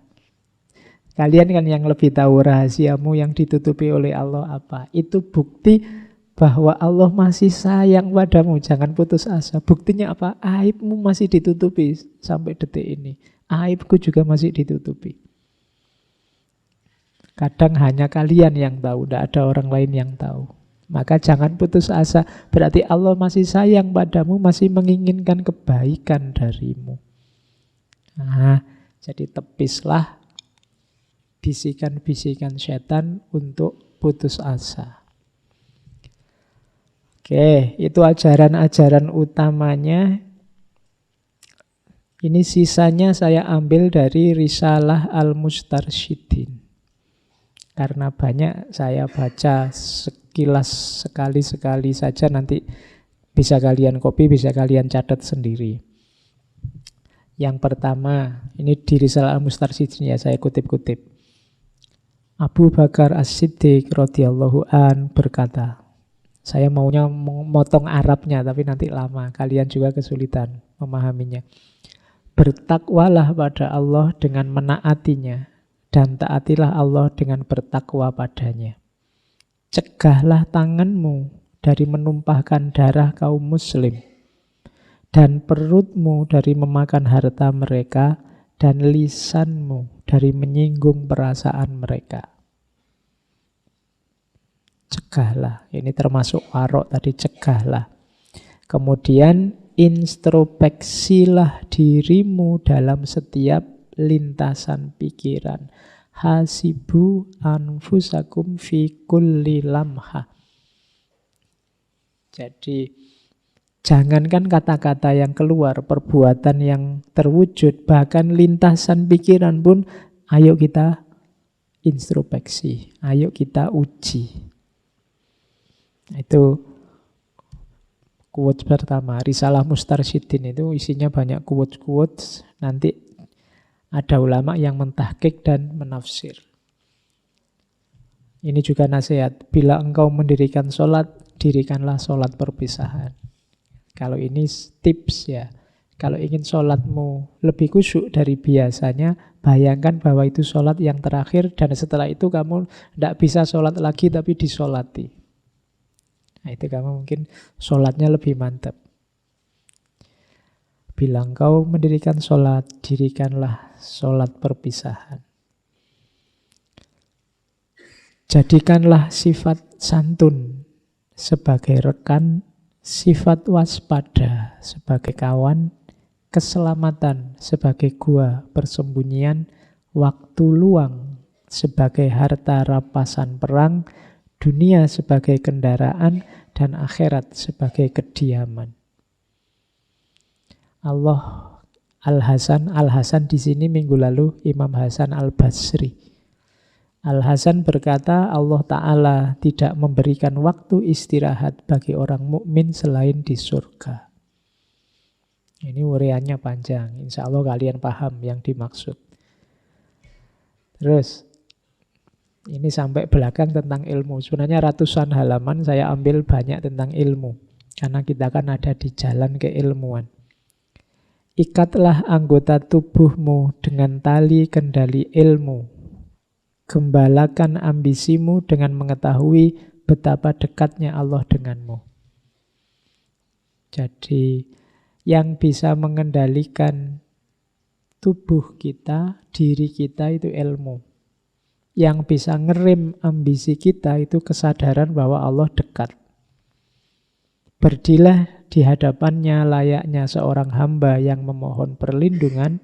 Kalian kan yang lebih tahu rahasiamu yang ditutupi oleh Allah apa. Itu bukti bahwa Allah masih sayang padamu. Jangan putus asa. Buktinya apa? Aibmu masih ditutupi sampai detik ini. Aibku juga masih ditutupi. Kadang hanya kalian yang tahu, tidak ada orang lain yang tahu. Maka jangan putus asa. Berarti Allah masih sayang padamu, masih menginginkan kebaikan darimu. Nah, jadi tepislah bisikan-bisikan setan untuk putus asa. Oke, itu ajaran-ajaran utamanya. Ini sisanya saya ambil dari Risalah Al-Mustarsyidin. Karena banyak saya baca sekilas sekali-sekali saja, nanti bisa kalian copy, bisa kalian catat sendiri. Yang pertama, ini di Risalah Al-Mustarsyidin ya, saya kutip-kutip. Abu Bakar As-Siddiq radhiyallahu an berkata, saya maunya memotong Arabnya, tapi nanti lama, kalian juga kesulitan memahaminya. Bertakwalah pada Allah dengan menaatinya, dan taatilah Allah dengan bertakwa padanya. Cegahlah tanganmu dari menumpahkan darah kaum muslim, dan perutmu dari memakan harta mereka, dan lisanmu dari menyinggung perasaan mereka. Cegahlah, ini termasuk warok tadi, cegahlah. Kemudian introspeksilah dirimu dalam setiap lintasan pikiran. Hasibu anfusakum fi kulli lamha. Jadi jangankan kata-kata yang keluar, perbuatan yang terwujud, bahkan lintasan pikiran pun ayo kita introspeksi, ayo kita uji. Itu quotes pertama, Risalah Mustarsyidin itu isinya banyak quotes-quotes. Nanti ada ulama yang mentahqiq dan menafsir. Ini juga nasihat, bila engkau mendirikan sholat, dirikanlah sholat perpisahan. Kalau ini tips ya, kalau ingin sholatmu lebih khusyuk dari biasanya, bayangkan bahwa itu sholat yang terakhir, dan setelah itu kamu tidak bisa sholat lagi tapi disolati. Nah, itu kamu mungkin sholatnya lebih mantap. Bila engkau mendirikan sholat, dirikanlah sholat perpisahan. Jadikanlah sifat santun sebagai rekan, sifat waspada sebagai kawan, keselamatan sebagai gua persembunyian, waktu luang sebagai harta rampasan perang, dunia sebagai kendaraan, dan akhirat sebagai kediaman. Al-Hasan di sini minggu lalu Imam Hasan Al-Basri. Al-Hasan berkata, Allah Ta'ala tidak memberikan waktu istirahat bagi orang mukmin selain di surga. Ini uraiannya panjang, insya Allah kalian paham yang dimaksud. Terus ini sampai belakang tentang ilmu. Sebenarnya ratusan halaman saya ambil banyak tentang ilmu. Karena kita kan ada di jalan keilmuan. Ikatlah anggota tubuhmu dengan tali kendali ilmu. Gembalakan ambisimu dengan mengetahui betapa dekatnya Allah denganmu. Jadi yang bisa mengendalikan tubuh kita, diri kita itu ilmu. Yang bisa ngerem ambisi kita itu kesadaran bahwa Allah dekat. Berdilah di hadapannya layaknya seorang hamba yang memohon perlindungan,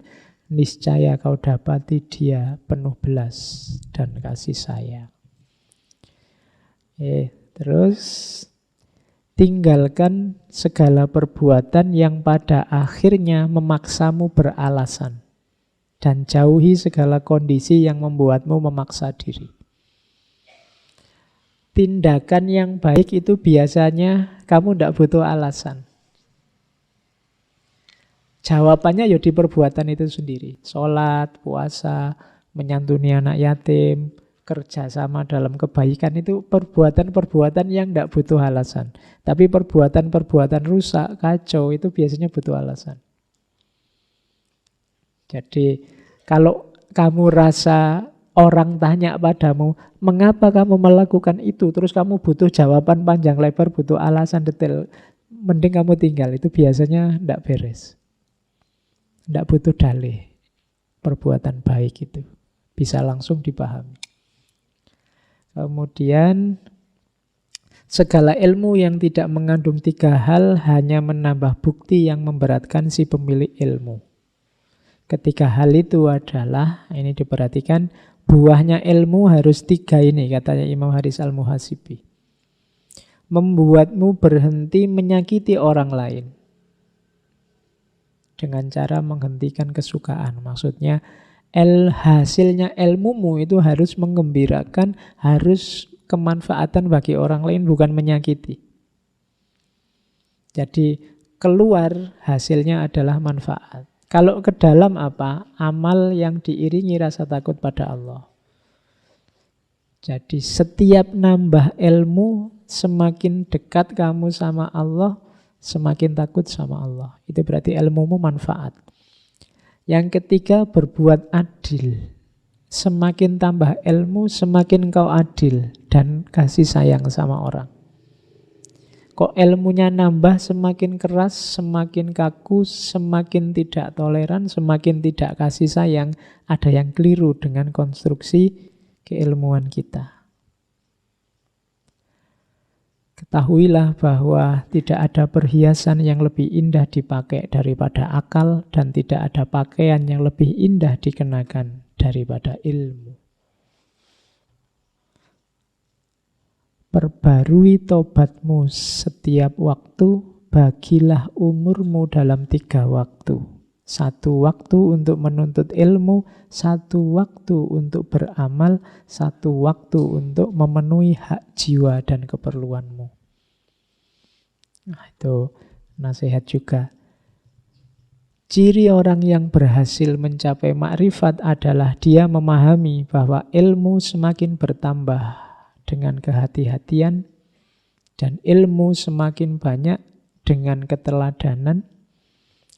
niscaya kau dapati dia penuh belas dan kasih sayang. Terus tinggalkan segala perbuatan yang pada akhirnya memaksamu beralasan. Dan jauhi segala kondisi yang membuatmu memaksa diri. Tindakan yang baik itu biasanya kamu tidak butuh alasan. Jawabannya ya di perbuatan itu sendiri. Sholat, puasa, menyantuni anak yatim, kerjasama dalam kebaikan, itu perbuatan-perbuatan yang tidak butuh alasan. Tapi perbuatan-perbuatan rusak, kacau, itu biasanya butuh alasan. Jadi kalau kamu rasa orang tanya padamu, mengapa kamu melakukan itu, terus kamu butuh jawaban panjang lebar, butuh alasan detail, mending kamu tinggal. Itu biasanya tidak beres. Tidak butuh dalih. Perbuatan baik itu bisa langsung dipahami. Kemudian segala ilmu yang tidak mengandung 3 hal hanya menambah bukti yang memberatkan si pemilik ilmu. Ketiga hal itu adalah, ini diperhatikan, buahnya ilmu harus 3 ini, katanya Imam Haris Al-Muhasibi. membuatmu berhenti menyakiti orang lain dengan cara menghentikan kesukaan. Maksudnya hasilnya ilmumu itu harus menggembirakan, harus kemanfaatan bagi orang lain, bukan menyakiti. Jadi keluar hasilnya adalah manfaat. Kalau ke dalam apa? Amal yang diiringi rasa takut pada Allah. Jadi setiap nambah ilmu, semakin dekat kamu sama Allah, semakin takut sama Allah. Itu berarti ilmumu manfaat. Yang ketiga, berbuat adil. Semakin tambah ilmu, semakin kau adil dan kasih sayang sama orang. Kok ilmunya nambah, semakin keras, semakin kaku, semakin tidak toleran, semakin tidak kasih sayang. Ada yang keliru dengan konstruksi keilmuan kita. Ketahuilah bahwa tidak ada perhiasan yang lebih indah dipakai daripada akal, dan tidak ada pakaian yang lebih indah dikenakan daripada ilmu. Perbarui tobatmu setiap waktu, bagilah umurmu dalam 3 waktu. 1 waktu untuk menuntut ilmu, 1 waktu untuk beramal, 1 waktu untuk memenuhi hak jiwa dan keperluanmu. Nah, itu nasihat juga. Ciri orang yang berhasil mencapai makrifat adalah dia memahami bahwa ilmu semakin bertambah dengan kehati-hatian, dan ilmu semakin banyak dengan keteladanan,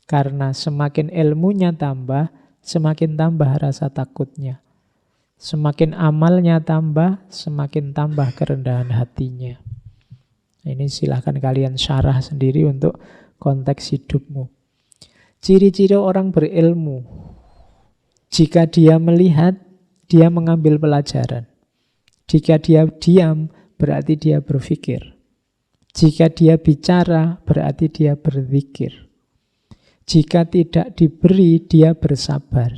karena semakin ilmunya tambah, semakin tambah rasa takutnya. Semakin amalnya tambah, semakin tambah kerendahan hatinya. Ini silahkan kalian syarah sendiri untuk konteks hidupmu. Ciri-ciri orang berilmu. Jika dia melihat, dia mengambil pelajaran. Jika dia diam, berarti dia berpikir. Jika dia bicara, berarti dia berzikir. Jika tidak diberi, dia bersabar.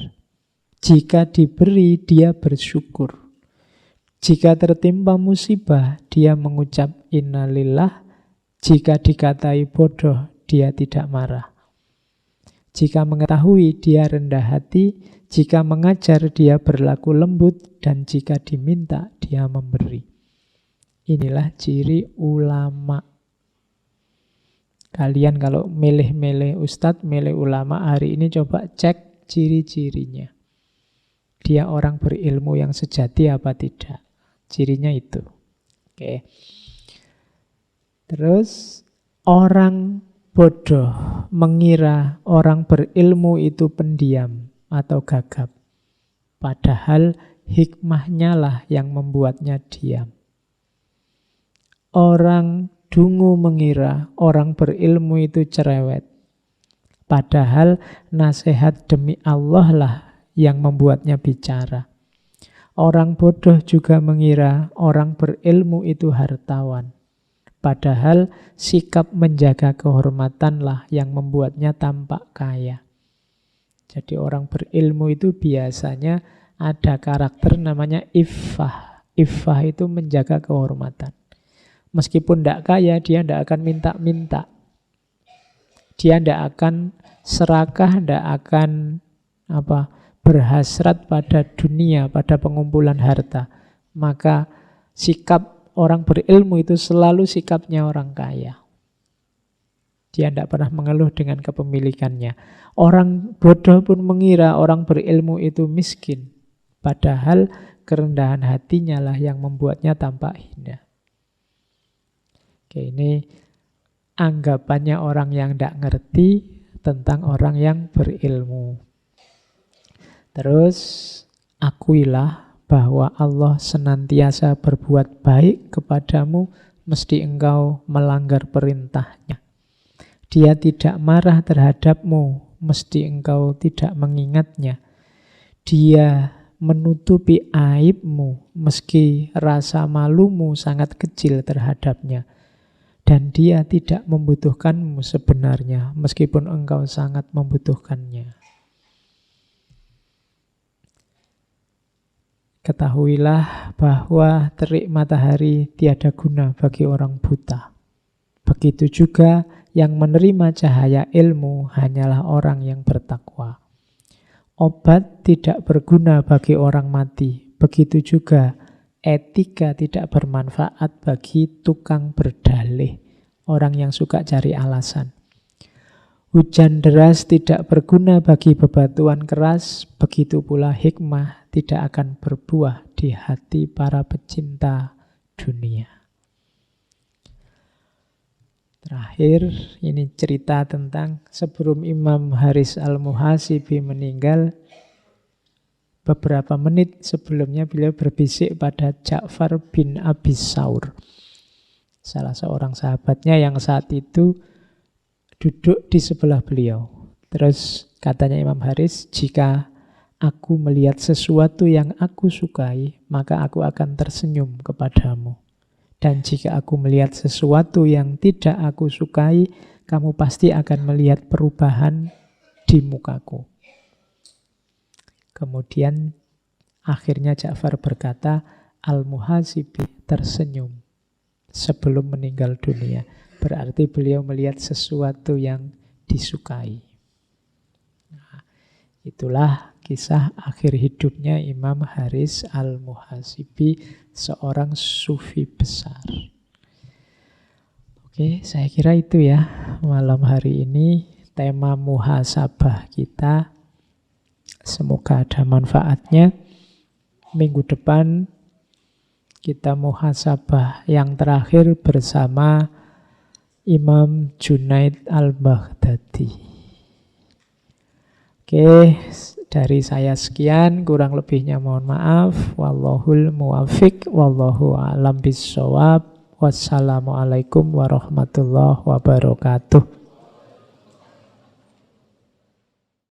Jika diberi, dia bersyukur. Jika tertimpa musibah, dia mengucap innalillah. Jika dikatai bodoh, dia tidak marah. Jika mengetahui, dia rendah hati. Jika mengajar, dia berlaku lembut. Dan jika diminta, dia memberi. Inilah ciri ulama. Kalian kalau milih-milih ustadz, milih ulama, hari ini coba cek ciri-cirinya. Dia orang berilmu yang sejati apa tidak? Cirinya itu. Oke. Terus orang bodoh mengira orang berilmu itu pendiam atau gagap. Padahal hikmahnya lah yang membuatnya diam. Orang dungu mengira orang berilmu itu cerewet. Padahal nasihat demi Allah lah yang membuatnya bicara. Orang bodoh juga mengira orang berilmu itu hartawan. Padahal sikap menjaga kehormatanlah yang membuatnya tampak kaya. Jadi orang berilmu itu biasanya ada karakter namanya iffah. Iffah itu menjaga kehormatan. Meskipun tidak kaya, dia tidak akan minta-minta. Dia tidak akan serakah, tidak akan berhasrat pada dunia, pada pengumpulan harta. Maka sikap orang berilmu itu selalu sikapnya orang kaya. Dia tidak pernah mengeluh dengan kepemilikannya. Orang bodoh pun mengira orang berilmu itu miskin. Padahal kerendahan hatinya lah yang membuatnya tampak hina. Oke, ini anggapannya orang yang tidak ngerti tentang orang yang berilmu. Terus, akuilah bahwa Allah senantiasa berbuat baik kepadamu, mesti engkau melanggar perintahnya. Dia tidak marah terhadapmu, mesti engkau tidak mengingatnya. Dia menutupi aibmu, meski rasa malumu sangat kecil terhadapnya. Dan dia tidak membutuhkanmu sebenarnya, meskipun engkau sangat membutuhkannya. Ketahuilah bahwa terik matahari tiada guna bagi orang buta. Begitu juga yang menerima cahaya ilmu hanyalah orang yang bertakwa. Obat tidak berguna bagi orang mati. Begitu juga etika tidak bermanfaat bagi tukang berdalih, orang yang suka cari alasan. Hujan deras tidak berguna bagi bebatuan keras, begitu pula hikmah tidak akan berbuah di hati para pecinta dunia. Terakhir, ini cerita tentang sebelum Imam Haris al-Muhasibi meninggal, beberapa menit sebelumnya beliau berbisik pada Ja'far bin Abi Saur, salah seorang sahabatnya yang saat itu duduk di sebelah beliau. Terus katanya Imam Haris, jika aku melihat sesuatu yang aku sukai, maka aku akan tersenyum kepadamu. Dan jika aku melihat sesuatu yang tidak aku sukai, kamu pasti akan melihat perubahan di mukaku. Kemudian akhirnya Ja'far berkata, Al-Muhasibi tersenyum sebelum meninggal dunia. Berarti beliau melihat sesuatu yang disukai. Nah, itulah kisah akhir hidupnya Imam Haris al-Muhasibi, seorang sufi besar. Oke, saya kira itu ya malam hari ini tema muhasabah kita. Semoga ada manfaatnya. Minggu depan kita muhasabah yang terakhir bersama Imam Junaid al-Baghdadi. Oke, dari saya sekian, kurang lebihnya mohon maaf. Wallahul muwafiq, wallahu a'lam bissawab. Wassalamualaikum warahmatullahi wabarakatuh.